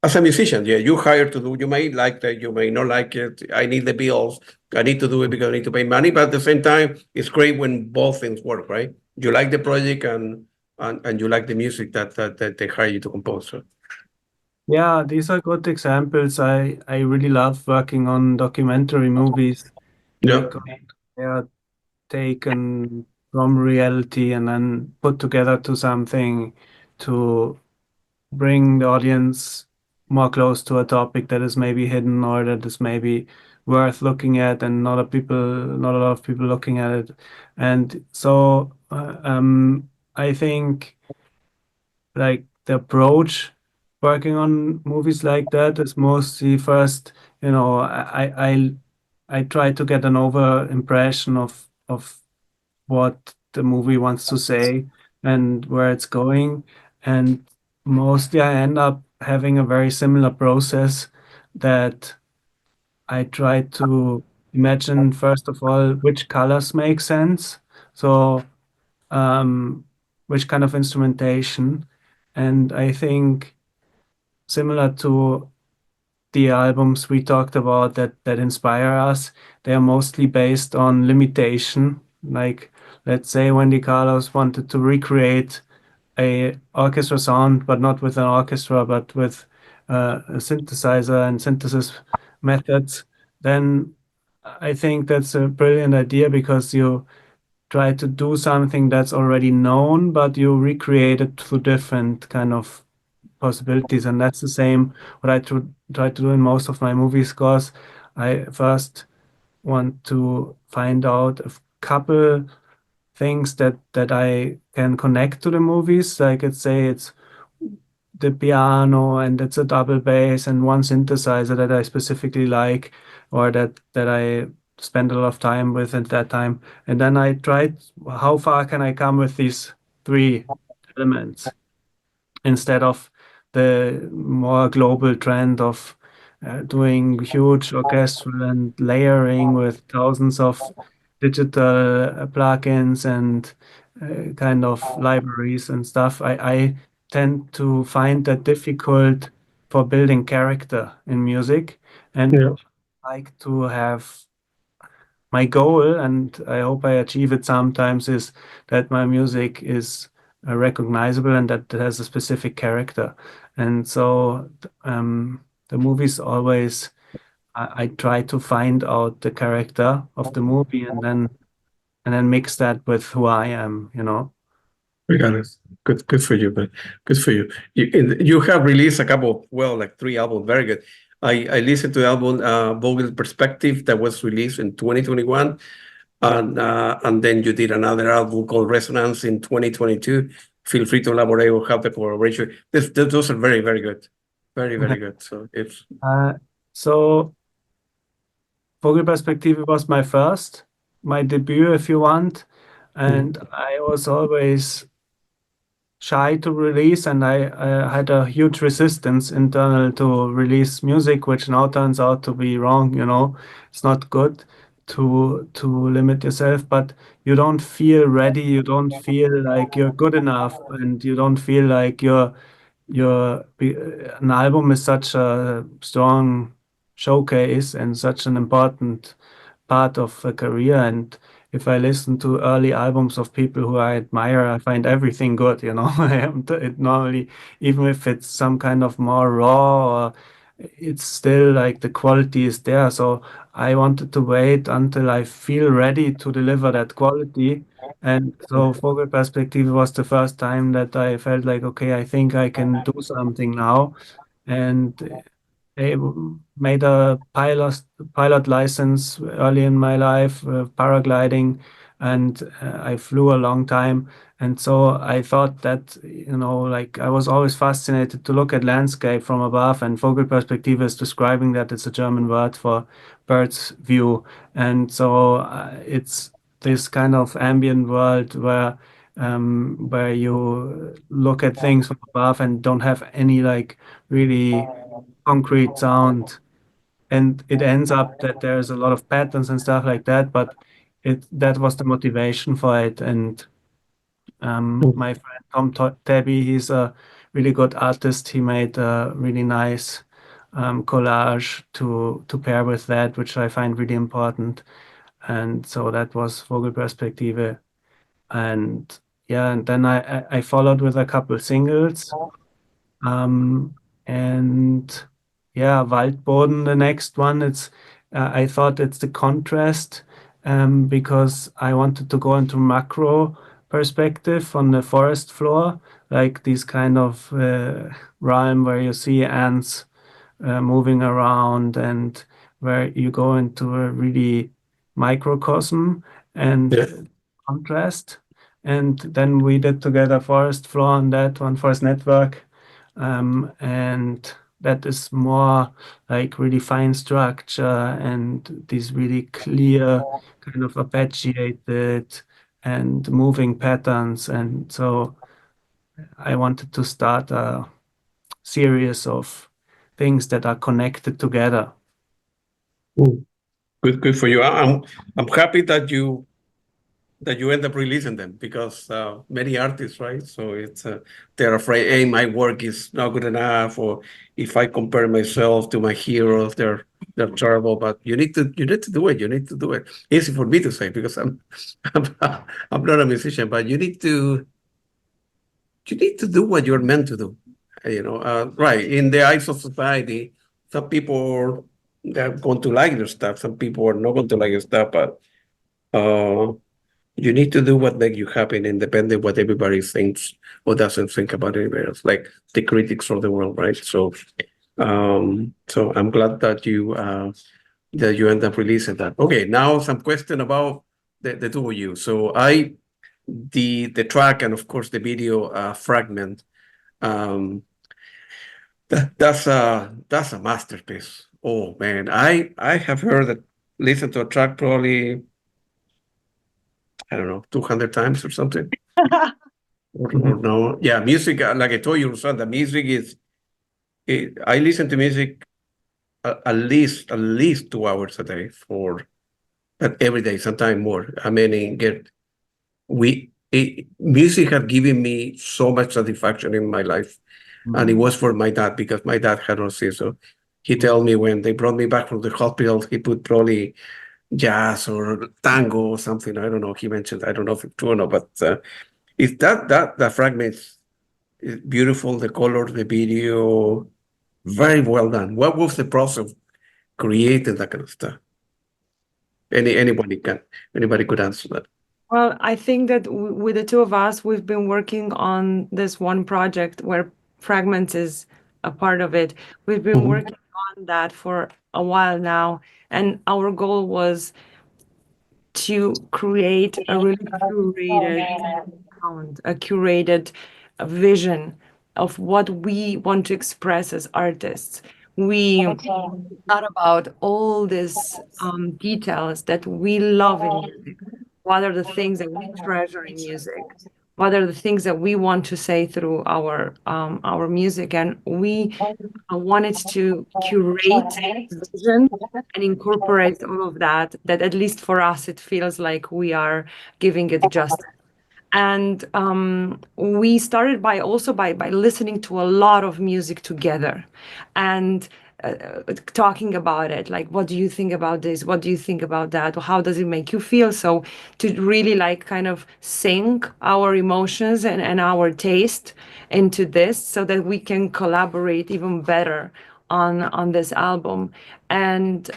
as a musician, yeah, you hired to do, you may like that, you may not like it. I need the bills. I need to do it because I need to pay money. But at the same time, it's great when both things work, right? You like the project and you like the music that they hire you to compose. So. Yeah, these are good examples. I really love working on documentary movies Yeah. because they are taken from reality and then put together to something to bring the audience more close to a topic that is maybe hidden or that is maybe worth looking at, and not a lot of people looking at it. And so I think like the approach working on movies like that is mostly first, I try to get an over impression of what the movie wants to say and where it's going. And mostly I end up having a very similar process, that I try to imagine, first of all, which colors make sense. So, which kind of instrumentation. And I think similar to the albums we talked about that inspire us, they are mostly based on limitation. Like, let's say Wendy Carlos wanted to recreate a orchestra sound, but not with an orchestra, but with a synthesizer and synthesis methods. Then I think that's a brilliant idea, because you try to do something that's already known, but you recreate it through different kind of possibilities. And that's the same what I try to do in most of my movie scores. I first want to find out a couple things that I can connect to the movies. Like, let's say it's the piano and it's a double bass and one synthesizer that I specifically like, or that I spend a lot of time with at that time. And then I tried, how far can I come with these three elements, instead of the more global trend of doing huge orchestral and layering with thousands of digital plugins and kind of libraries and stuff. I tend to find that difficult for building character in music, and Yeah. I like to have my goal, and I hope I achieve it sometimes, is that my music is recognizable and that it has a specific character. And so the movies always, I try to find out the character of the movie and then mix that with who I am, We got it. Good for you, man. Good for you. You have released a couple, like 3 albums. Very good. I listened to the album Vogel Perspective that was released in 2021, and then you did another album called Resonance in 2022. Feel free to elaborate or have the collaboration. Those are very, very good. Very, very good. So it's So Vogel Perspective was my debut, if you want, and I was always shy to release, and I had a huge resistance internal to release music, which now turns out to be wrong. It's not good to limit yourself, but you don't feel ready, you don't feel like you're good enough, and you don't feel like you're an album is such a strong showcase and such an important part of a career. And if I listen to early albums of people who I admire, I find everything good, you know. It normally, even if it's some kind of more raw, or it's still like the quality is there. So I wanted to wait until I feel ready to deliver that quality. And so Vogel Perspective was the first time that I felt like, okay, I think I can do something now. And I made a pilot license early in my life, paragliding, and I flew a long time. And so I thought that, you know, like I was always fascinated to look at landscape from above, and Vogelperspektive is describing that. It's a German word for bird's view. And so it's this kind of ambient world where you look at things from above and don't have any like really concrete sound, and it ends up that there's a lot of patterns and stuff like that, but that was the motivation for it. And my friend Tabby, he's a really good artist. He made a really nice collage to pair with that, which I find really important. And so that was Vogelperspektive. And yeah, and then I followed with a couple singles. Um, and yeah, Waldboden, the next one, I thought it's the contrast, because I wanted to go into macro perspective on the forest floor, like this kind of realm where you see ants moving around, and where you go into a really microcosm and Yeah. contrast. And then we did together forest floor on that one, forest network. And that is more like really fine structure and these really clear, kind of arpeggiated and moving patterns. And so I wanted to start a series of things that are connected together. Good for you. I'm happy that you end up releasing them, because many artists, right? So it's they're afraid, hey, my work is not good enough, or if I compare myself to my heroes, they're terrible. But you need to do it. You need to do it. Easy for me to say, because I'm I'm not a musician, but you need to do what you're meant to do. You know, right? In the eyes of society, some people they're going to like your stuff. Some people are not going to like your stuff, but you need to do what makes you happy, independent what everybody thinks or doesn't think about anybody else, like the critics of the world, right? So, so I'm glad that you end up releasing that. Okay, now some question about the two of you. So the track, and of course the video, Fragment. Um, that's a masterpiece. Oh man, I have heard that, listened to a track probably, I don't know, 200 times or something. Or no, yeah, music. Like I told you, Rosanda, music is. I listen to music at least 2 hours a day, for but every day, sometimes more. I mean, music have given me so much satisfaction in my life, and it was for my dad, because my dad had autism. So he told me when they brought me back from the hospital, he put probably jazz or tango or something. I don't know. He mentioned, I don't know if it's true or not, but it's that Fragments is beautiful. The color, the video, very well done. What was the process of creating that kind of stuff? Anybody could answer that. Well, I think that with the two of us, we've been working on this one project where Fragments is a part of it. We've been working on that for a while now, and our goal was to create a really curated sound, a curated vision of what we want to express as artists. We thought about all these details that we love in music. What are the things that we treasure in music? What are the things that we want to say through our music? And we wanted to curate vision and incorporate all of that. That at least for us, it feels like we are giving it justice. And we started by listening to a lot of music together, and talking about it, like, what do you think about this, what do you think about that, or how does it make you feel? So to really like kind of sync our emotions and our taste into this, so that we can collaborate even better on this album. And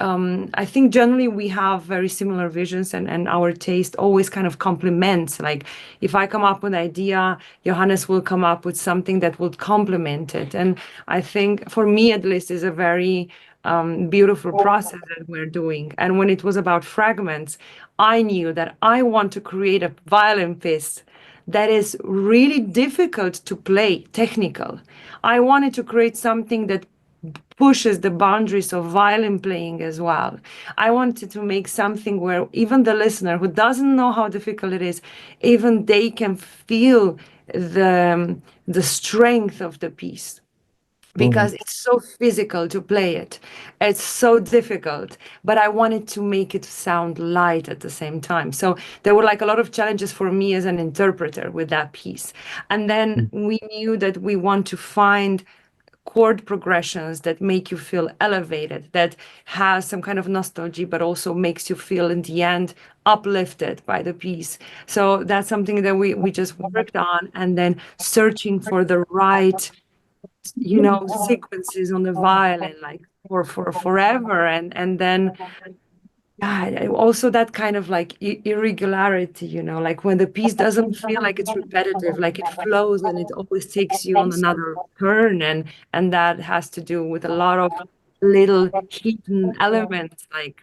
I think generally we have very similar visions, and our taste always kind of complements. Like, if I come up with an idea, Johannes will come up with something that would complement it. And I think, for me at least, is a very beautiful process that we're doing. And when it was about Fragments, I knew that I want to create a violin piece that is really difficult to play, technical. I wanted to create something that pushes the boundaries of violin playing as well. I wanted to make something where even the listener who doesn't know how difficult it is, even they can feel the strength of the piece, because it's so physical to play it. It's so difficult, but I wanted to make it sound light at the same time. So there were like a lot of challenges for me as an interpreter with that piece. And then we knew that we want to find chord progressions that make you feel elevated, that has some kind of nostalgia, but also makes you feel in the end uplifted by the piece. So that's something that we just worked on, and then searching for the right, sequences on the violin, like for forever. And then also that kind of like irregularity, like when the piece doesn't feel like it's repetitive, like it flows and it always takes you on another turn. And that has to do with a lot of little hidden elements, like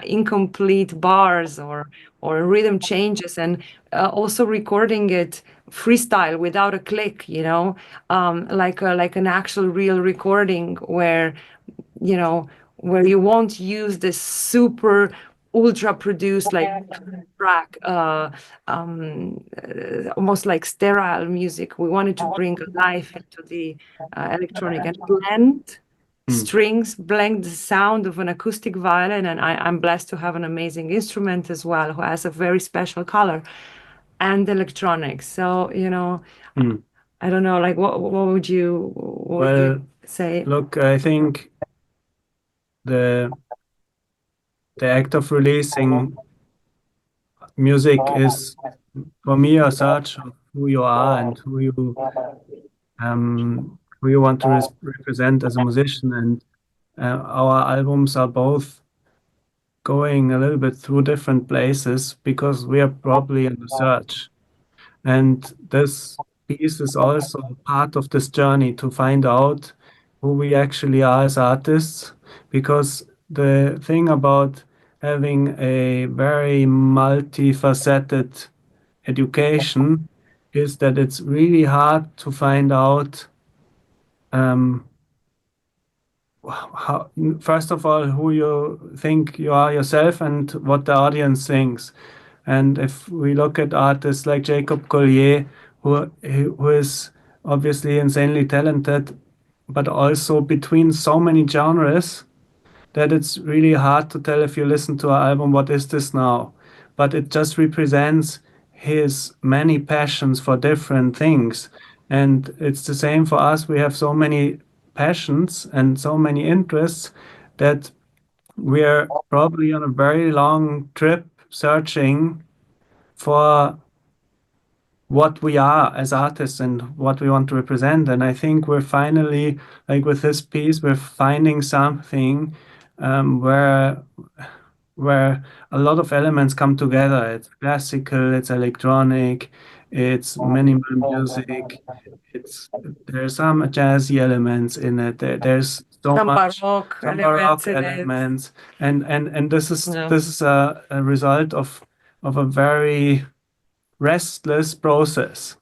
incomplete bars or rhythm changes, and also recording it freestyle without a click, like an actual real recording where you won't use this super ultra produced like track, almost like sterile music. We wanted to bring life into the electronic and blend strings, blend the sound of an acoustic violin. And I'm blessed to have an amazing instrument as well, who has a very special color, and electronics. So, I don't know, like what would you say? Look, I think the act of releasing music is, for me, a search of who you are and who you want to represent as a musician. And our albums are both going a little bit through different places because we are probably in the search. And this piece is also part of this journey to find out who we actually are as artists. Because the thing about having a very multifaceted education is that it's really hard to find out how, first of all, who you think you are yourself and what the audience thinks. And if we look at artists like Jacob Collier, who is obviously insanely talented, but also between so many genres that it's really hard to tell if you listen to an album, what is this now? But it just represents his many passions for different things. And it's the same for us. We have so many passions and so many interests that we're probably on a very long trip searching for what we are as artists and what we want to represent. And I think we're finally, like with this piece, we're finding something where a lot of elements come together. It's classical, it's electronic, it's minimal music, there's some jazzy elements in it. There's so Some much baroque some elements baroque in it. elements, and this is Yeah. a result of a very restless process,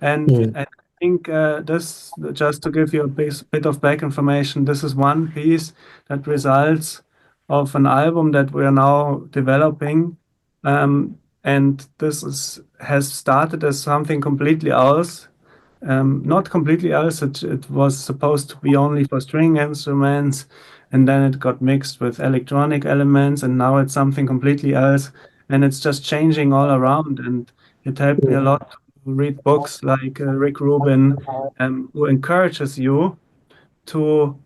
and I think this, just to give you a bit of back information, this is one piece that results of an album that we are now developing, and this has started as something completely else. Not completely else, it was supposed to be only for string instruments, and then it got mixed with electronic elements, and now it's something completely else, and it's just changing all around. And It helped me a lot to read books like Rick Rubin, who encourages you to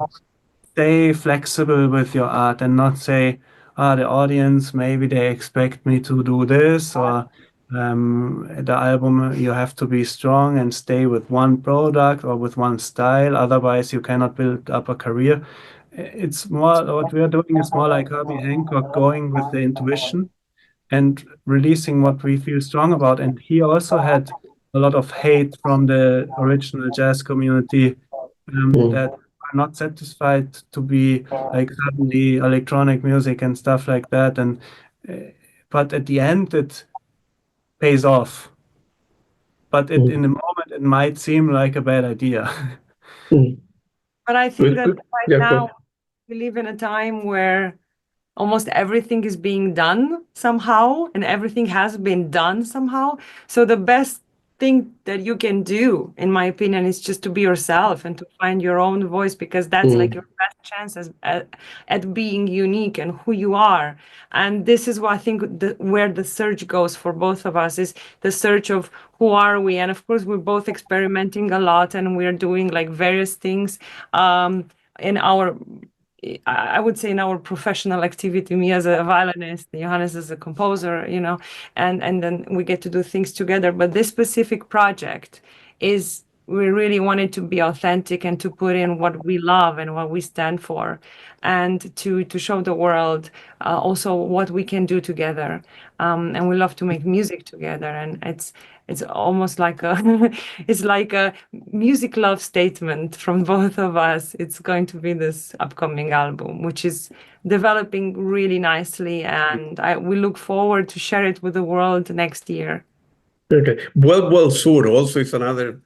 stay flexible with your art and not say, the audience, maybe they expect me to do this, or the album, you have to be strong and stay with one product or with one style, otherwise you cannot build up a career. It's more, what we are doing is more like Herbie Hancock, going with the intuition and releasing what we feel strong about. And he also had a lot of hate from the original jazz community, that are not satisfied to be like suddenly electronic music and stuff like that. And but at the end, it pays off. But in the moment, it might seem like a bad idea. But I think that Good. right Yeah, now good. we live in a time where almost everything is being done somehow, and everything has been done somehow. So the best thing that you can do, in my opinion, is just to be yourself and to find your own voice, because that's like your best chance at being unique and who you are. And this is what I think where the search goes for both of us, is the search of who are we. And of course, we're both experimenting a lot, and we're doing like various things in our, I would say, in our professional activity, me as a violinist, Johannes as a composer, and then we get to do things together. But this specific project is, we really wanted to be authentic and to put in what we love and what we stand for, and to show the world also what we can do together. And we love to make music together, and it's almost like a it's like a music love statement from both of us. It's going to be this upcoming album, which is developing really nicely, and we look forward to share it with the world next year. Okay. Well, Sur also is another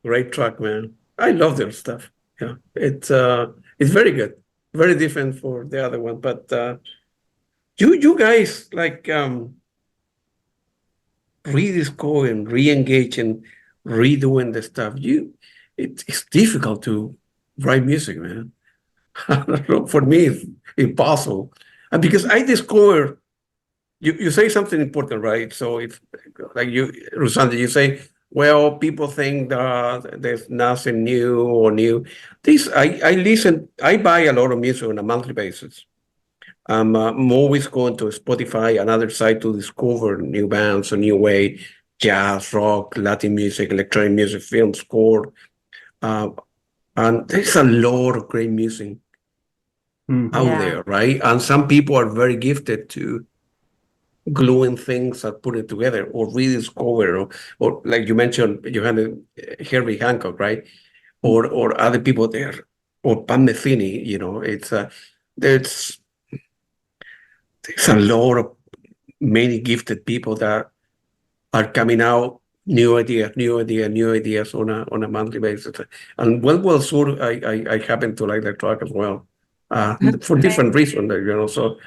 great track, man. I love their stuff. Yeah, it's very good, very different for the other one. But you guys like rediscovering, re-engaging, redoing the stuff. It's difficult to write music, man. I don't know, for me, it's impossible. And because I discover, you say something important, right? So it's like you, Rosanda, you say, well, people think that there's nothing new or new. I buy a lot of music on a monthly basis. I'm always going to Spotify, another site, to discover new bands, a new way, jazz, rock, Latin music, electronic music, film score. And there's a lot of great music out there, right? And some people are very gifted to gluing things and put it together, or rediscover, or like you mentioned, you had Herbie Hancock, right? Or other people there, or Panfili, there's a lot of many gifted people that are coming out, new ideas on a monthly basis. And well, Sur, I happen to like that track as well, for different reasons, so.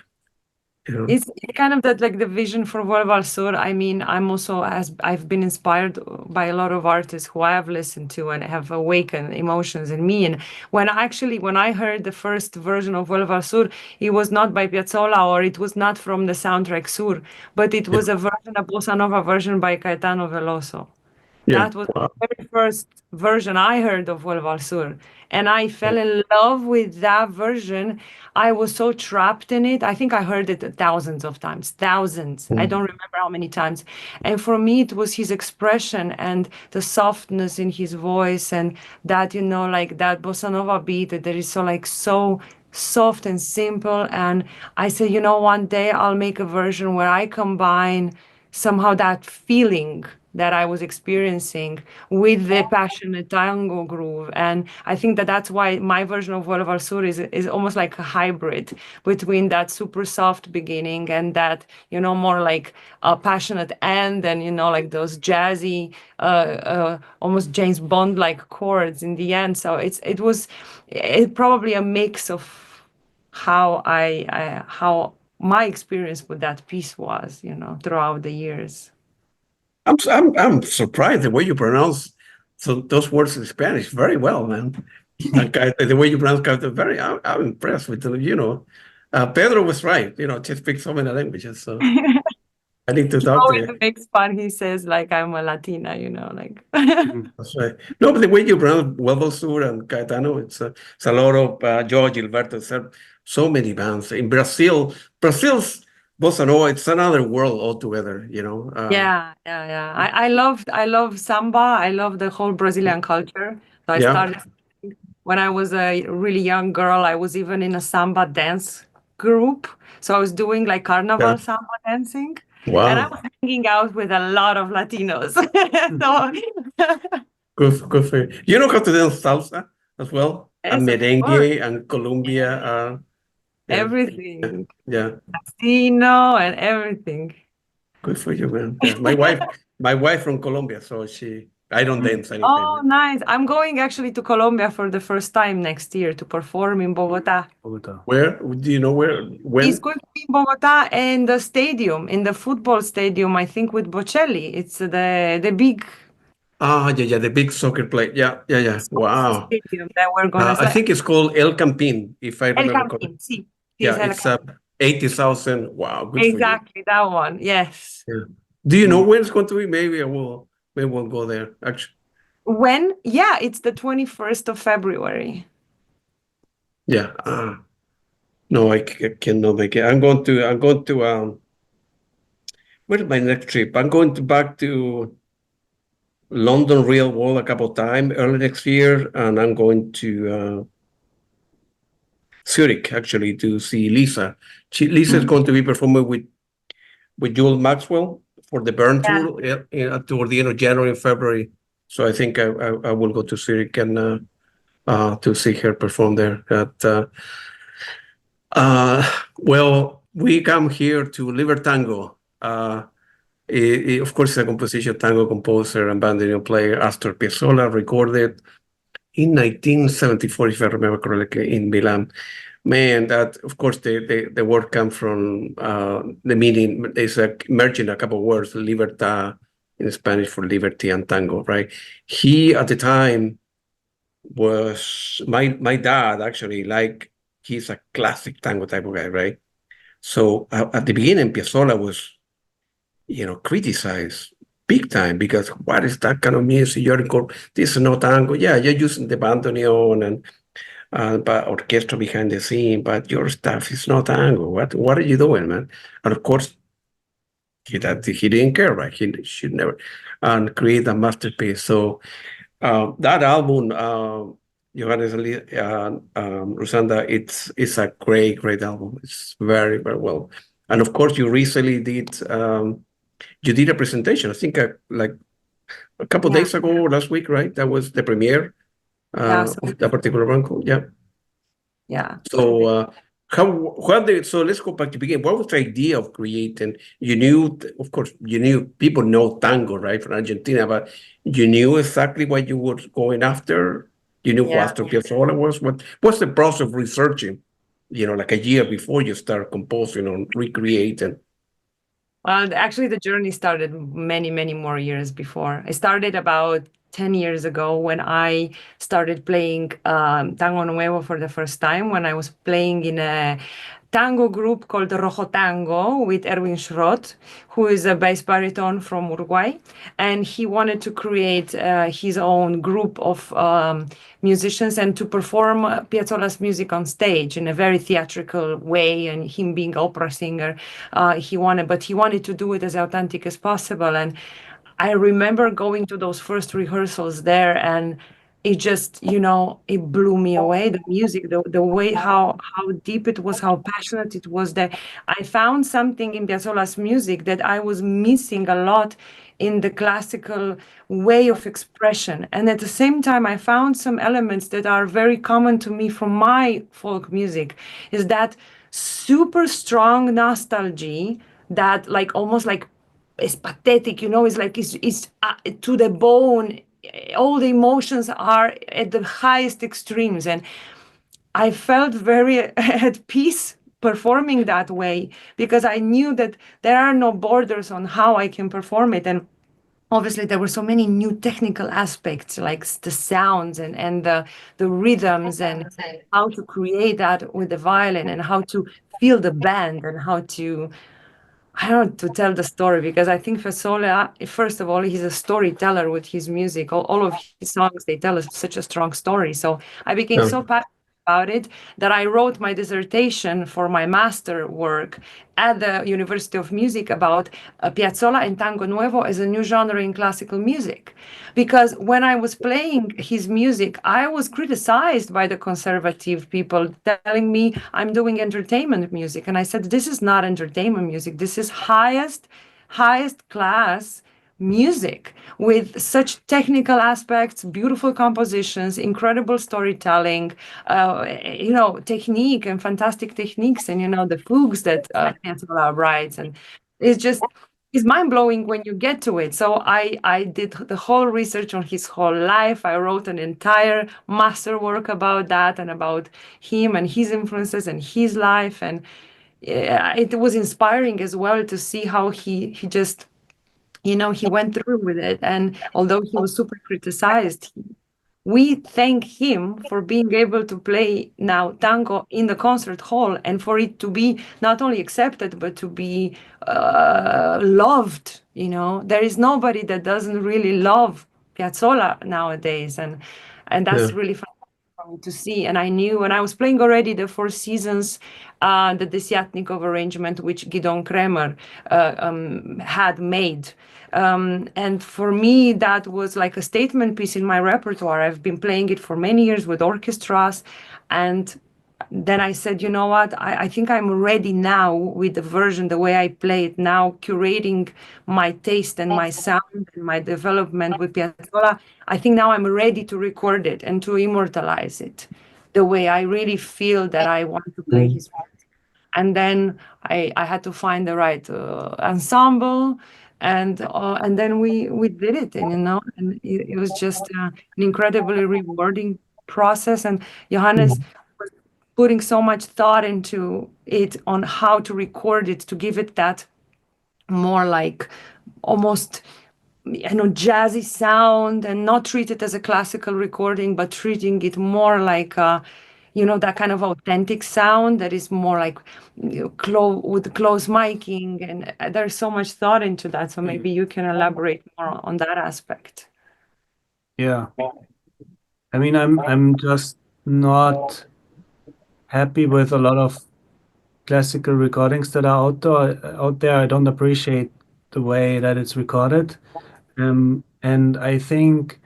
It's kind of that, like the vision for Volvo Sur. I mean, I've been inspired by a lot of artists who I have listened to and have awakened emotions in me. And when I heard the first version of Volvo Sur, it was not by Piazzolla, or it was not from the soundtrack Sur, but it was a bossa nova version by Caetano Veloso. That was the very first version I heard of Volvo Sur. And I fell in love with that version. I was so trapped in it. I think I heard it thousands of times, thousands. I don't remember how many times. And for me, it was his expression and the softness in his voice, and that, like that bossa nova beat that is so soft and simple. And I said, one day I'll make a version where I combine somehow that feeling that I was experiencing with the passionate tango groove. And I think that's why my version of Volvo Sur is almost like a hybrid between that super soft beginning and that, more like a passionate end, and, like those jazzy, almost James Bond-like chords in the end. So it was probably a mix of how how my experience with that piece was, throughout the years. I'm surprised the way you pronounce those words in Spanish very well, man. The way you pronounce I'm impressed with Pedro was right. To speak so many languages. So I need to talk to you. It makes fun. He says like I'm a Latina, like. That's right. No, but the way you pronounce Sur and Caetano, it's a lot of Joe Gilberto. So many bands in Brazil. Brazil's bossa nova. It's another world altogether. Yeah. I love samba. I love the whole Brazilian culture. So I Yeah. started when I was a really young girl. I was even in a samba dance group. So I was doing like carnival samba dancing. And I Wow. was hanging out with a lot of Latinos. So Good for you. You know how to dance salsa as well, and yes, of course. merengue and Colombia. Yeah. Everything. Yeah. Casino and everything. Good for you, man. Yeah. My wife from Colombia, so I don't dance anything. Oh, nice. I'm going actually to Colombia for the first time next year to perform in Bogota. Bogota. Where? Do you know where? When? It's going to be in Bogota in the stadium, in the football stadium, I think with Bocelli. It's the big Yeah, the big soccer play. Yeah. Wow. stadium that we're gonna I think it's called El Campín, if I El remember correctly. Campín, sí. Yeah, El it's Campín. 80,000. Wow, good Exactly, that one. Yes. for you. Yeah. Do you know when it's going to be? Maybe we'll go there. Actually, When? Yeah, it's the 21st of February. yeah. No, I cannot make it. I'm going to where's my next trip? I'm going back to London Real World a couple of times early next year, and I'm going to Zurich actually to see Lisa. Lisa is going to be performing with Joel Maxwell for the Burn tour toward the end of January and February. So I think I will go to Zurich and to see her perform there. Well, we come here to Liber Tango. Of course, it's a composition tango composer and bandoneon player Astor Piazzolla recorded in 1974, if I remember correctly, in Milan. Man, that of course the word comes from the meaning is merging a couple of words, libertad in Spanish for liberty and tango, right? He at the time was my dad actually, like he's a classic tango type of guy, right? So at the beginning, Piazzolla was, criticized big time because what is that kind of music? This is no tango. Yeah, you're using the bandoneon and but orchestra behind the scene, but your stuff is not tango. What are you doing, man? And of course, he didn't care, right? He should never and create a masterpiece. So that album, Johannes Rosanda, it's a great album. It's very, very well. And of course, you recently did a presentation. I think like a couple days ago, last week, right? That was the premiere of that particular record. Yeah. Yeah. So so let's go back to the beginning. What was the idea of creating? Of course, people know tango, right, from Argentina, but you knew exactly what you were going after. You knew who Astor Piazzolla was. What's the process of researching? Like a year before you start composing or recreating. Well, actually, the journey started many, many more years before. I started about 10 years ago when I started playing Tango Nuevo for the first time, when I was playing in a tango group called Rojo Tango with Erwin Schrott, who is a bass baritone from Uruguay. And he wanted to create his own group of musicians and to perform Piazzolla's music on stage in a very theatrical way. And him being opera singer, he wanted to do it as authentic as possible. And I remember going to those first rehearsals there, and it just, it blew me away. The music, the way how deep it was, how passionate it was. That I found something in Piazzolla's music that I was missing a lot in the classical way of expression. And at the same time, I found some elements that are very common to me from my folk music, is that super strong nostalgia that like almost like it's pathetic, it's like it's to the bone. All the emotions are at the highest extremes, and I felt very at peace performing that way because I knew that there are no borders on how I can perform it. And obviously there were so many new technical aspects like the sounds and the rhythms and how to create that with the violin and how to feel the band and how I don't know to tell the story, because I think Piazzolla, first of all, he's a storyteller with his music. All of his songs, they tell us such a strong story. So I became so passionate about it that I wrote my dissertation for my master work at the University of Music about Piazzolla and Tango Nuevo as a new genre in classical music. Because when I was playing his music, I was criticized by the conservative people telling me I'm doing entertainment music. And I said, this is not entertainment music. This is highest class music with such technical aspects, beautiful compositions, incredible storytelling, technique and fantastic techniques, and the fugues that Piazzolla writes, and it's mind-blowing when you get to it. So I did the whole research on his whole life. I wrote an entire master work about that and about him and his influences and his life, and it was inspiring as well to see how he just he went through with it. And although he was super criticized, we thank him for being able to play now tango in the concert hall, and for it to be not only accepted, but to be loved. There is nobody that doesn't really love Piazzolla nowadays. And that's really fun to see. And I knew when I was playing already the Four Seasons, the Desiatnikov arrangement, which Gidon Kremer had made. And for me, that was like a statement piece in my repertoire. I've been playing it for many years with orchestras. And then I said, you know what, I think I'm ready now with the version, the way I play it now, curating my taste and my sound and my development with Piazzolla. I think now I'm ready to record it and to immortalize it the way I really feel that I want to play his music. And then I had to find the right ensemble, and then we did it, and it was just an incredibly rewarding process. And Johannes was putting so much thought into it on how to record it, to give it that more like almost jazzy sound, and not treat it as a classical recording, but treating it more like that kind of authentic sound that is more like with close miking, and there's so much thought into that. So maybe you can elaborate more on that aspect. Yeah. I mean, I'm just not happy with a lot of classical recordings that are out there. I don't appreciate the way that it's recorded. And I think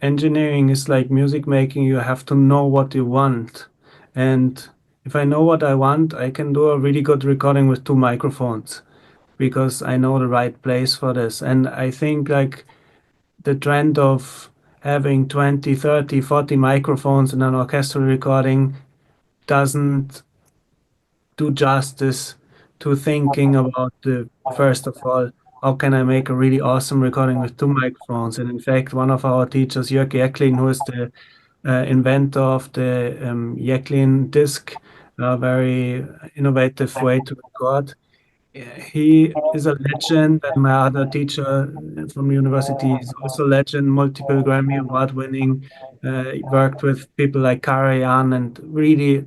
engineering is like music making. You have to know what you want. And if I know what I want, I can do a really good recording with two microphones because I know the right place for this. And I think like the trend of having 20, 30, 40 microphones in an orchestral recording doesn't do justice to thinking about first of all, how can I make a really awesome recording with two microphones? And in fact, one of our teachers, Jörg Jecklin, who is the inventor of the Jecklin disc, a very innovative way to record. He is a legend, and my other teacher from university is also a legend, multiple Grammy Award winning, worked with people like Karajan, and really,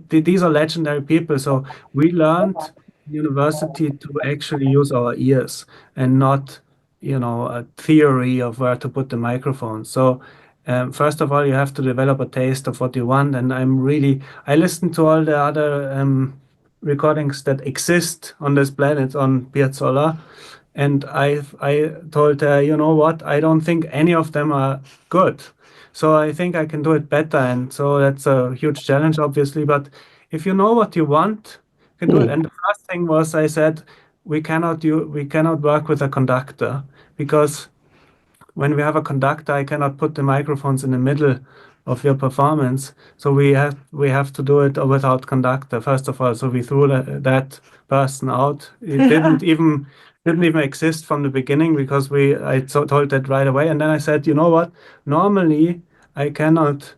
these are legendary people. So we learned in university to actually use our ears and not, a theory of where to put the microphone. So first of all, you have to develop a taste of what you want. And I listen to all the other recordings that exist on this planet on Piazzolla, and I told her, you know what, I don't think any of them are good, so I think I can do it better. And so that's a huge challenge, obviously, but if you know what you want, you can do it. And the first thing was, I said, we cannot work with a conductor, because when we have a conductor, I cannot put the microphones in the middle of your performance. So we have to do it without conductor, first of all. So we threw that person out. It didn't even exist from the beginning, because I told that right away. And then I said, you know what? Normally I cannot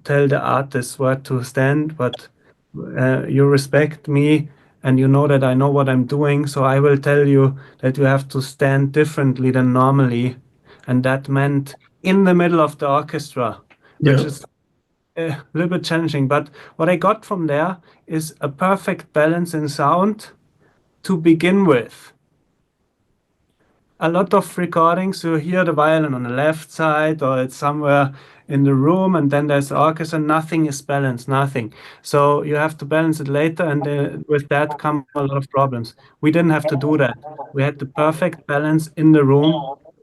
tell the artist where to stand, but you respect me and you know that I know what I'm doing. So I will tell you that you have to stand differently than normally. And that meant in the middle of the orchestra, which is a little bit challenging. But what I got from there is a perfect balance in sound to begin with. A lot of recordings, you hear the violin on the left side, or it's somewhere in the room, and then there's the orchestra. Nothing is balanced, nothing. So you have to balance it later, and with that come a lot of problems. We didn't have to do that. We had the perfect balance in the room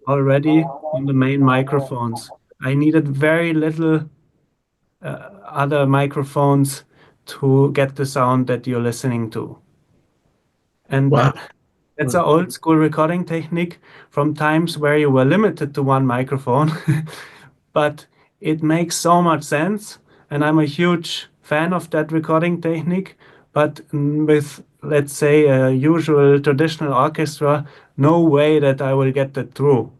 already on the main microphones. I needed very little other microphones to get the sound that you're listening to. And Wow. that's an old school recording technique from times where you were limited to one microphone, but it makes so much sense. And I'm a huge fan of that recording technique. But with, let's say, a usual traditional orchestra, no way that I will get that through.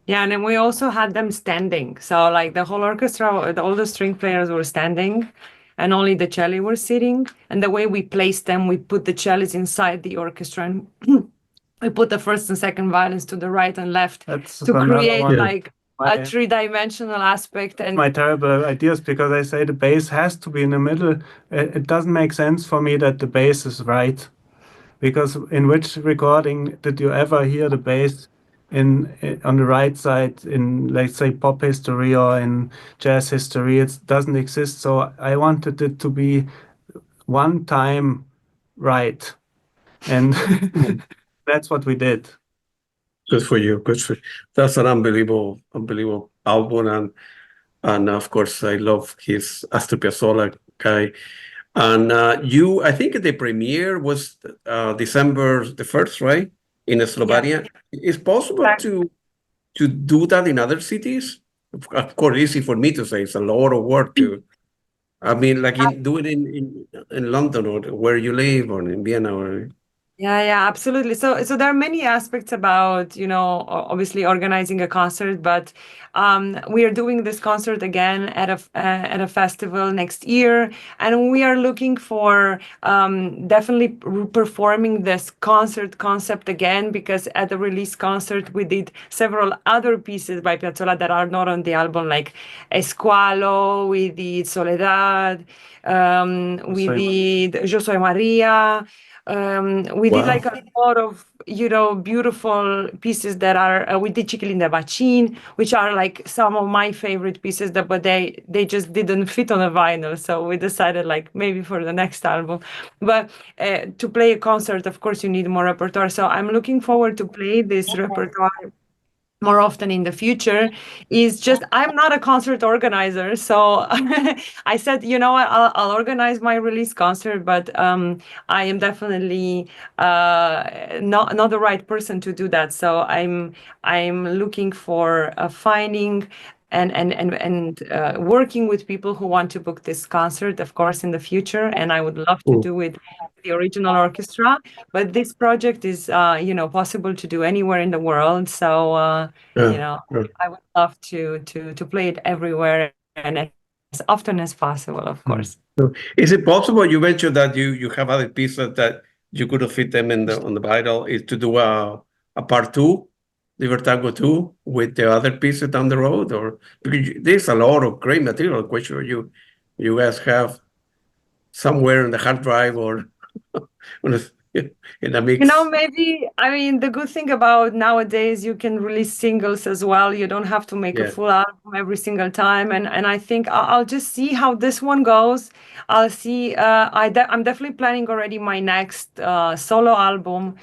Yeah, and then we also had them standing. So like the whole orchestra, all the string players were standing and only the cello were sitting. And the way we placed them, we put the cellos inside the orchestra and we put the first and second violins to the right and left That's to another create one. like a three-dimensional aspect. And my terrible ideas, because I say the bass has to be in the middle. It doesn't make sense for me that the bass is right. Because in which recording did you ever hear the bass on the right side in, let's say, pop history or in jazz history? It doesn't exist. So I wanted it to be one time right, and that's what we did. Good for you. Good for you. That's an unbelievable album, and of course I love his Astor Piazzolla guy. And I think the premiere was December the 1st, right? In Slovenia. Is possible to do that in other cities? Of course, easy for me to say. It's a lot of work to. I mean, like do it in London or where you live or in Vienna or. Yeah, absolutely. So there are many aspects about, obviously organizing a concert, but we are doing this concert again at a festival next year, and we are looking for definitely performing this concert concept again, because at the release concert we did several other pieces by Piazzolla that are not on the album, like Esqualo, we did Soledad, we did Yo Soy Maria. We did like a lot of, beautiful pieces that are, we did Chiquilinda Bacin, which are like some of my favorite pieces, but they just didn't fit on a vinyl. So we decided like maybe for the next album. But to play a concert, of course, you need more repertoire. So I'm looking forward to play this repertoire more often in the future. Is just I'm not a concert organizer, so I said, I'll organize my release concert, but I am definitely not the right person to do that. So I'm looking for finding and working with people who want to book this concert, of course, in the future. And I would love to do it with the original orchestra, but this project is possible to do anywhere in the world. So I would love to play it everywhere and as often as possible, of course. So is it possible? You mentioned that you have other pieces that you could have fit them on the vinyl. Is to do a part two, Tango 2, with the other pieces down the road, or because there's a lot of great material. I'm quite sure you guys have somewhere in the hard drive or in a mix. Maybe, I mean, the good thing about nowadays, you can release singles as well. You don't have to make a full album every single time. And I think I'll just see how this one goes. I'll see. I'm definitely planning already my next solo album.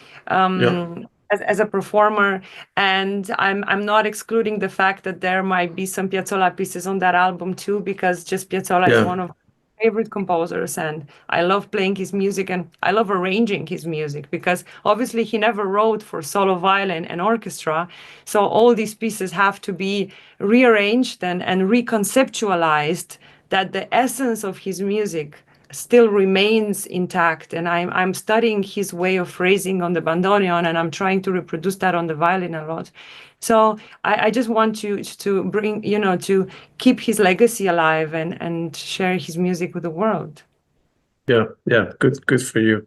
As a performer, and I'm not excluding the fact that there might be some Piazzolla pieces on that album too, because just Piazzolla is one of my favorite composers, and I love playing his music and I love arranging his music, because obviously he never wrote for solo violin and orchestra, so all these pieces have to be rearranged and reconceptualized, that the essence of his music still remains intact. And I'm studying his way of phrasing on the bandoneon, and I'm trying to reproduce that on the violin a lot. So I just want to bring, to keep his legacy alive and share his music with the world. Yeah, good for you.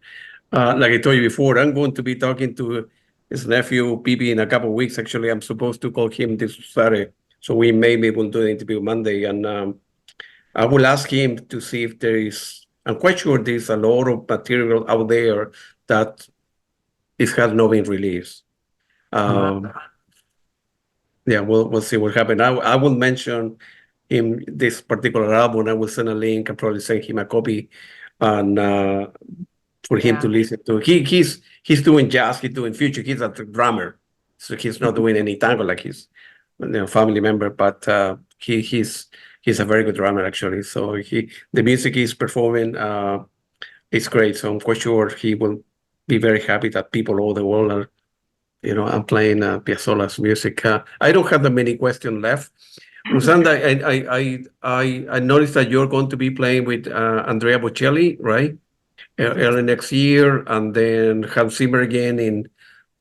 Like I told you before, I'm going to be talking to his nephew Pipi in a couple of weeks. Actually, I'm supposed to call him this Saturday, so we maybe will do the interview Monday, and I will ask him to see if there is. I'm quite sure there's a lot of material out there that it has not been released. Yeah, we'll see what happens. I will mention him this particular album. I will send a link. I'll probably send him a copy, and for him to listen to. He's doing jazz. He's doing future. He's a drummer, so he's not doing any tango like his family member. But he's a very good drummer actually. So the music he's performing is great. So I'm quite sure he will be very happy that people all the world are. I'm playing Piazzolla's music. I don't have that many questions left. Rosanda, I noticed that you're going to be playing with Andrea Bocelli, right? Early next year, and then have Zimmer again in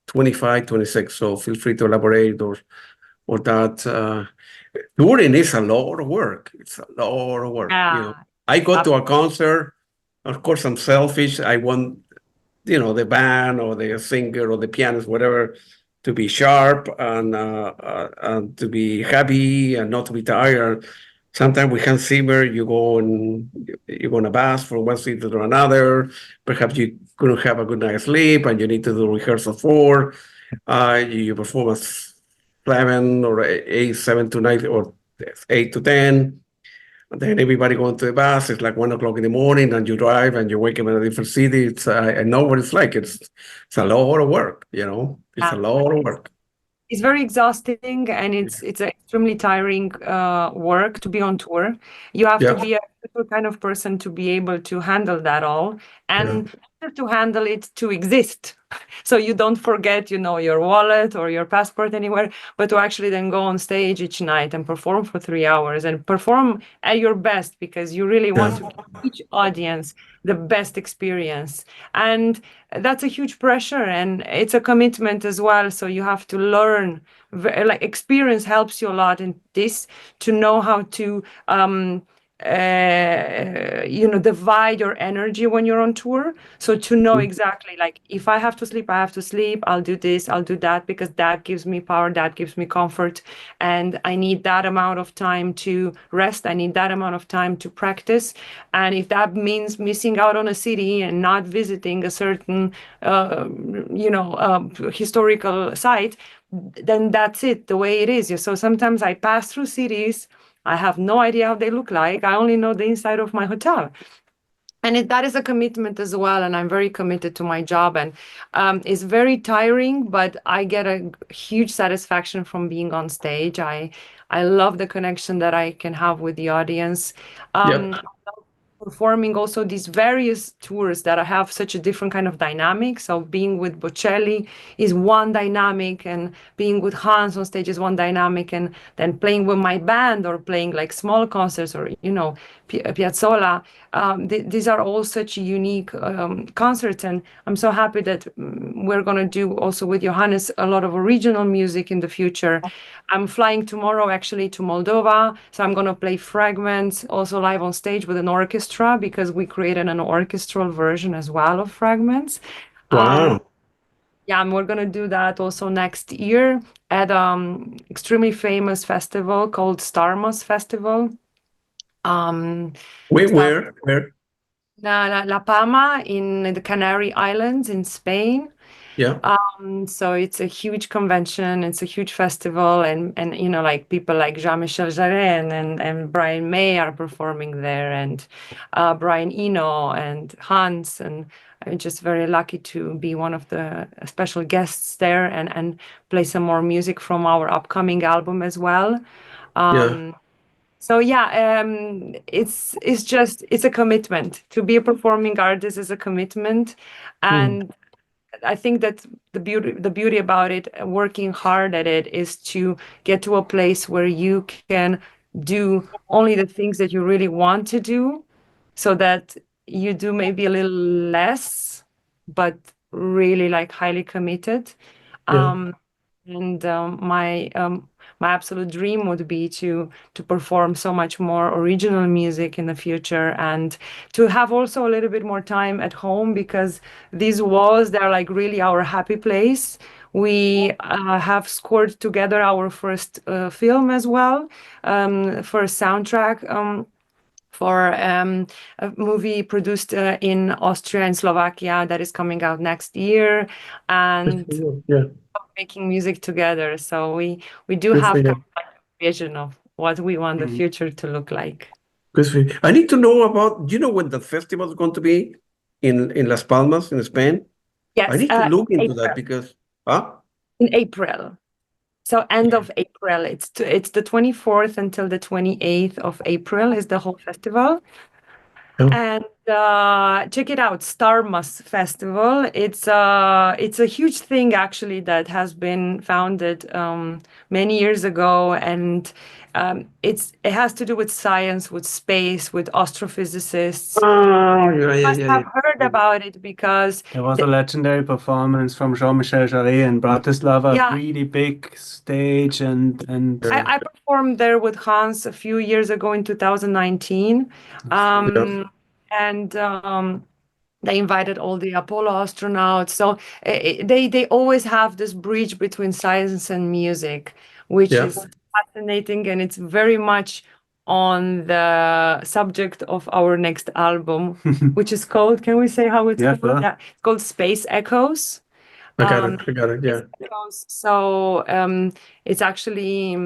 25, 26. So feel free to elaborate or that. Touring is a lot of work. It's a lot of work. I go to a concert. Of course, I'm selfish. I want the band or the singer or the pianist, whatever, to be sharp and to be happy and not to be tired. Sometimes we can Zimmer, you go on a bus from one city to another. Perhaps you couldn't have a good night's sleep and you need to do rehearsal 4. You perform at 7 or 8, 7 to 9 or 8 to 10. And then everybody going to the bus. It's like 1 o'clock in the morning, and you drive, and you wake up in a different city. I know what it's like. It's a lot of work. It's a lot of work. It's very exhausting, and it's extremely tiring work to be on tour. You have to be a special kind of person to be able to handle that all, and to handle it to exist. So you don't forget, your wallet or your passport anywhere, but to actually then go on stage each night and perform for 3 hours and perform at your best, because you really want to give each audience the best experience. And that's a huge pressure, and it's a commitment as well. So you have to learn, experience helps you a lot in this, to know how to divide your energy when you're on tour. So to know exactly, if I have to sleep, I have to sleep. I'll do this, I'll do that, because that gives me power, that gives me comfort, and I need that amount of time to rest. I need that amount of time to practice. And if that means missing out on a city and not visiting a certain historical site, then that's it, the way it is. So sometimes I pass through cities, I have no idea how they look like. I only know the inside of my hotel. And that is a commitment as well. And I'm very committed to my job. And it's very tiring, but I get a huge satisfaction from being on stage. I love the connection that I can have with the audience. Performing also these various tours that have such a different kind of dynamic. So being with Bocelli is one dynamic, and being with Hans on stage is one dynamic, and then playing with my band or playing small concerts or Piazzolla. These are all such unique concerts, and I'm so happy that we're going to do also with Johannes a lot of original music in the future. I'm flying tomorrow actually to Moldova, so I'm going to play Fragments also live on stage with an orchestra, because we created an orchestral version as well of Fragments. Wow. And we're going to do that also next year at extremely famous festival called Starmos Festival. Where? La Palma in the Canary Islands in Spain. So it's a huge convention, it's a huge festival, and people like Jean-Michel Jarre and Brian May are performing there, and Brian Eno and Hans, and I'm just very lucky to be one of the special guests there and play some more music from our upcoming album as well. So it's a commitment. To be a performing artist is a commitment, and I think that the beauty about it, working hard at it, is to get to a place where you can do only the things that you really want to do, so that you do maybe a little less, but really highly committed. My absolute dream would be to perform so much more original music in the future, and to have also a little bit more time at home, because these walls, they're really our happy place. We have scored together our first film as well, first soundtrack for a movie produced in Austria and Slovakia that is coming out next year, and Yeah. making music together. So we do Good have for you. kind of like a vision of what we want the future to look like. Good for you. I need to know about, do you know when the festival is going to be in Las Palmas in Spain? Yes, I need to look into April. that because, huh? In April. So end of April. It's the 24th until the 28th of April is the whole festival. Oh. And check it out, Starmus Festival. It's a huge thing actually that has been founded many years ago, and it has to do with science, with space, with astrophysicists. Oh, You must have heard about it because There was a legendary performance from Jean-Michel Jarre in Bratislava, Yeah. really big stage, and I performed there with Hans a few years ago in 2019. And they invited all the Apollo astronauts. So they always have this bridge between science and music, which Yeah. is fascinating, and it's very much on the subject of our next album, which is called, can we say how it's Yeah, called? sure. Yeah, it's called Space Echoes. I got it. Yeah. So it's actually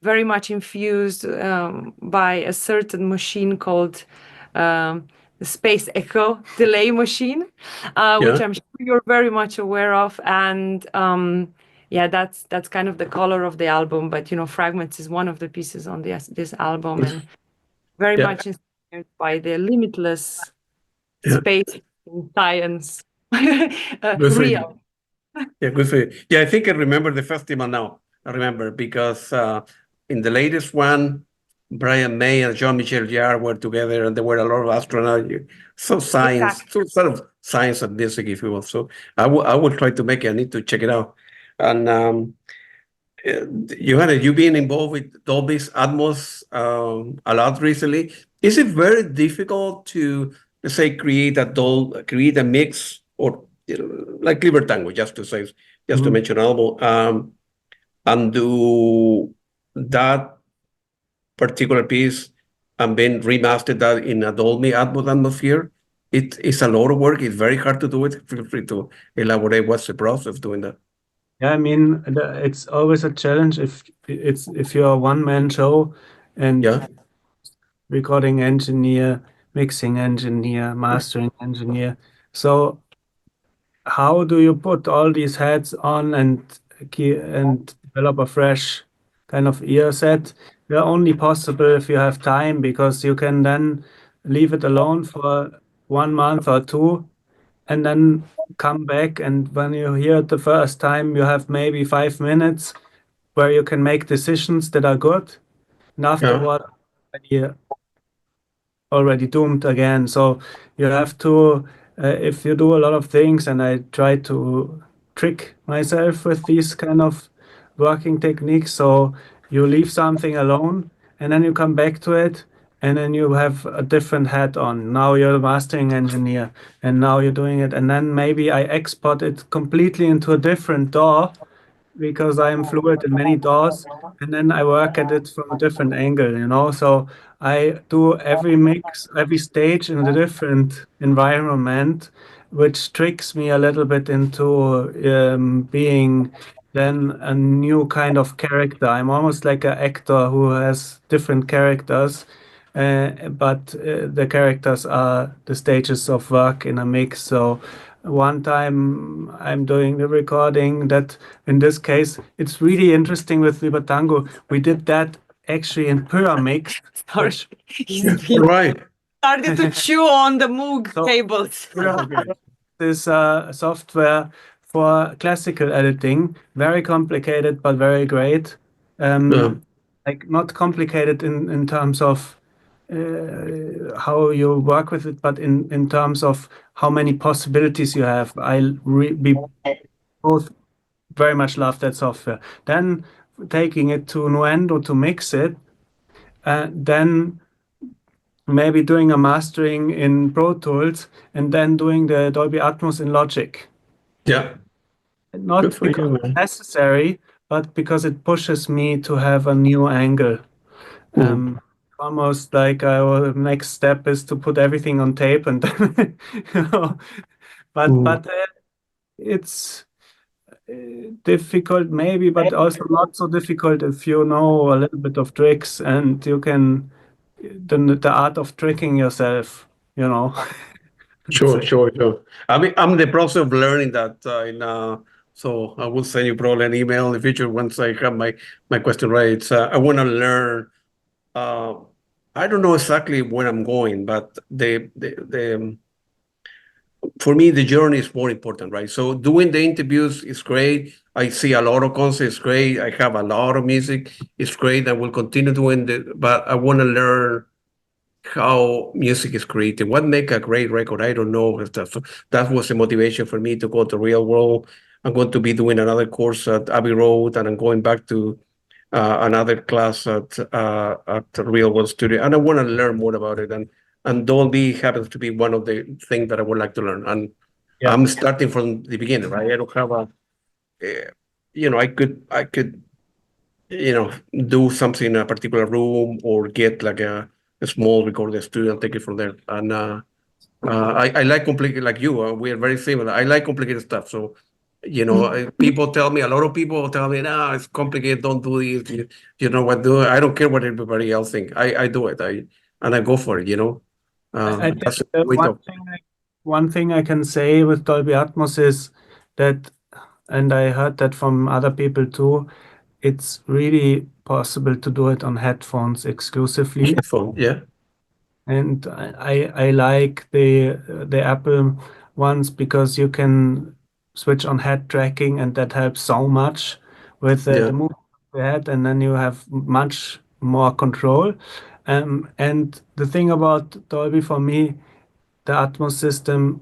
very much infused by a certain machine called the Space Echo delay machine, which I'm sure you're very much aware of. And yeah, that's kind of the color of the album. But Fragments is one of the pieces on this album, and very much inspired by the limitless space in science. Real. Yeah, good for you. Yeah, I think I remember the festival now. I remember because in the latest one, Brian May and Jean-Michel Jarre were together, and there were a lot of astronauts. So science, so sort of science and music, if you will. So I will try to make it. I need to check it out. And Johannes, you've been involved with Dolby's Atmos a lot recently. Is it very difficult to, let's say, create a mix, or like Liber Tango, just to mention an album, and do that particular piece and then remaster that in a Dolby Atmos atmosphere? It's a lot of work. It's very hard to do it. Feel free to elaborate what's the process of doing that. Yeah, I mean, it's always a challenge if you're a one-man show and recording engineer, mixing engineer, mastering engineer. So how do you put all these hats on and develop a fresh kind of ear set? They're only possible if you have time, because you can then leave it alone for 1 month or two, and then come back, and when you hear it the first time, you have maybe 5 minutes where you can make decisions that are good, and afterward you're already doomed again. So you have to, if you do a lot of things, and I try to trick myself with these kind of working techniques, so you leave something alone and then you come back to it, and then you have a different hat on. Now you're a mastering engineer, and now you're doing it, and then maybe I export it completely into a different DAW, because I am fluent in many DAWs, and then I work at it from a different angle. So I do every mix, every stage in a different environment, which tricks me a little bit into being then a new kind of character. I'm almost like an actor who has different characters, but the characters are the stages of work in a mix. So one time I'm doing the recording that, in this case, it's really interesting with Liber Tango. We did that actually in pure mix. Sorry. Right. Started to chew on the Moog cables. This software for classical editing, very complicated but very great. Like not complicated in terms of how you work with it, but in terms of how many possibilities you have. We both very much love that software. Then taking it to Nuendo to mix it, then maybe doing a mastering in Pro Tools, and then doing the Dolby Atmos in Logic. Yeah. Not because it's necessary, but because it pushes me to have a new angle. almost like our next step is to put everything on tape and you know, but it's difficult maybe, but also not so difficult if you know a little bit of tricks and you can the art of tricking yourself, you know. Sure, sure, sure. I'm in the process of learning that, so I will send you probably an email in the future once I have my question right. It's, I want to learn. Uh, I don't know exactly where I'm going, but for me the journey is more important, right? So doing the interviews is great. I see a lot of concerts, great. I have a lot of music, it's great. I will continue doing but I want to learn how music is created, what make a great record. I don't know. So that was the motivation for me to go to real world. I'm going to be doing another course at Abbey Road, and I'm going back to another class at the real world studio, and I want to learn more about it. And Dolby happens to be one of the things that I would like to learn. And Yeah. I'm starting from the beginning, right? I don't have I could do something in a particular room or get like a small recording studio and take it from there. And I like complicated, like you. We are very similar. I like complicated stuff. So, people tell me, a lot of people tell me, "No, it's complicated. Don't do this. You know what? Do I don't care what everybody else think. I do it. I go for it. I think That's the way to. one thing I can say with Dolby Atmos is that, and I heard that from other people too, it's really possible to do it on headphones exclusively. Headphone, yeah. And I like the Apple ones because you can switch on head tracking, and that helps so much with Yeah. the movement of the head, and then you have much more control. And the thing about Dolby for me, the Atmos system,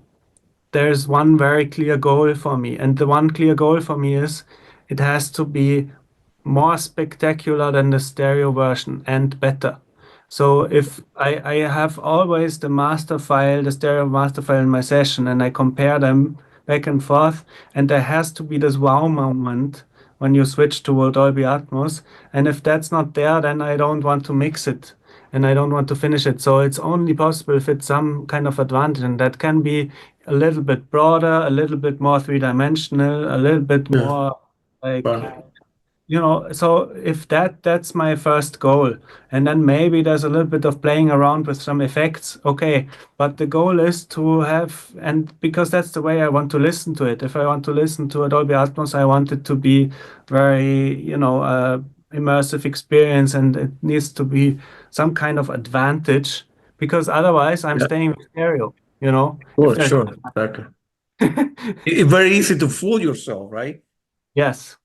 there's one very clear goal for me, and the one clear goal for me is it has to be more spectacular than the stereo version and better. So if I have always the master file, the stereo master file in my session, and I compare them back and forth, and there has to be this wow moment when you switch to Dolby Atmos. And if that's not there, then I don't want to mix it and I don't want to finish it. So it's only possible if it's some kind of advantage, and that can be a little bit broader, a little bit more three-dimensional, a little bit Yeah. more like Wow. so if that's my first goal, and then maybe there's a little bit of playing around with some effects, okay, but the goal is to have, and because that's the way I want to listen to it. If I want to listen to a Dolby Atmos, I want it to be very, immersive experience, and it needs to be some kind of advantage, because otherwise I'm Yeah. staying with stereo, you know. Sure. Exactly. It's very easy to fool yourself, right? Yes.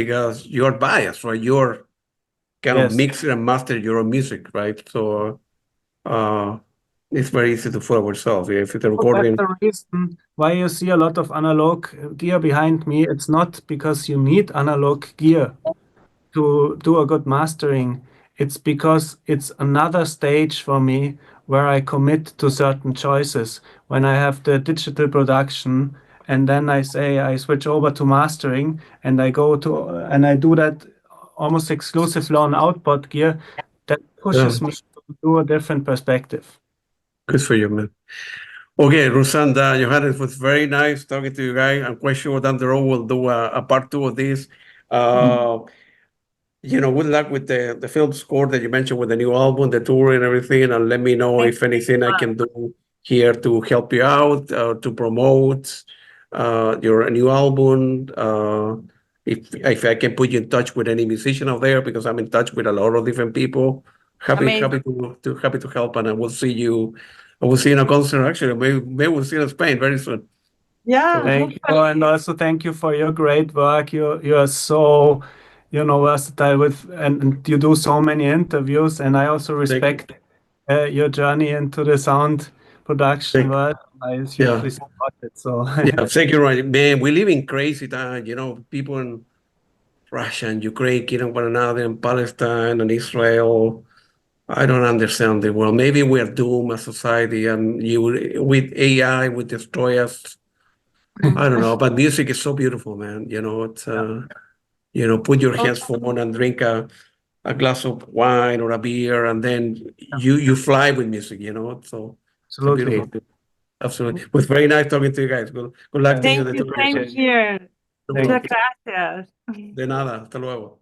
Because you're biased, right? You're kind of Yes. mixing and master your own music, right? So it's very easy to fool yourself. If it's a That's recording, the reason why you see a lot of analog gear behind me. It's not because you need analog gear to do a good mastering. It's because it's another stage for me where I commit to certain choices. When I have the digital production, and then I say I switch over to mastering, and I do that almost exclusively on output gear, that pushes me to a different perspective. good for you, man. Okay, Rosanda, Johannes, was very nice talking to you guys. I'm quite sure down the road we'll do a part 2 of this. Good luck with the film score that you mentioned with the new album, the tour and everything, and let me know if anything I can do here to help you out, to promote your new album. If I can put you in touch with any musician out there, because I'm in touch with a lot of different people. Happy to help, and I will see you. I will see you in a concert. Actually, maybe we'll see you in Spain very soon. Yeah. Thank you, and also thank you for your great work. You are so, versatile and you do so many interviews, and I also respect your journey into the sound production world. I hugely support it. So yeah, thank you, Ryan. Man, we live in crazy time. People in Russia and Ukraine killing one another, in Palestine and Israel. I don't understand the world. Maybe we are doomed as society, and with AI would destroy us. I don't know, but music is so beautiful, man. It's put your hands phone and drink a glass of wine or a beer, and then you fly with music, So it's a Absolutely. beautiful thing. Absolutely. It was very nice talking to you guys. Good luck to you. Thank you, same here. Thank Muchas you. gracias. De nada. Hasta luego.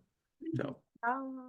Chao. Chao.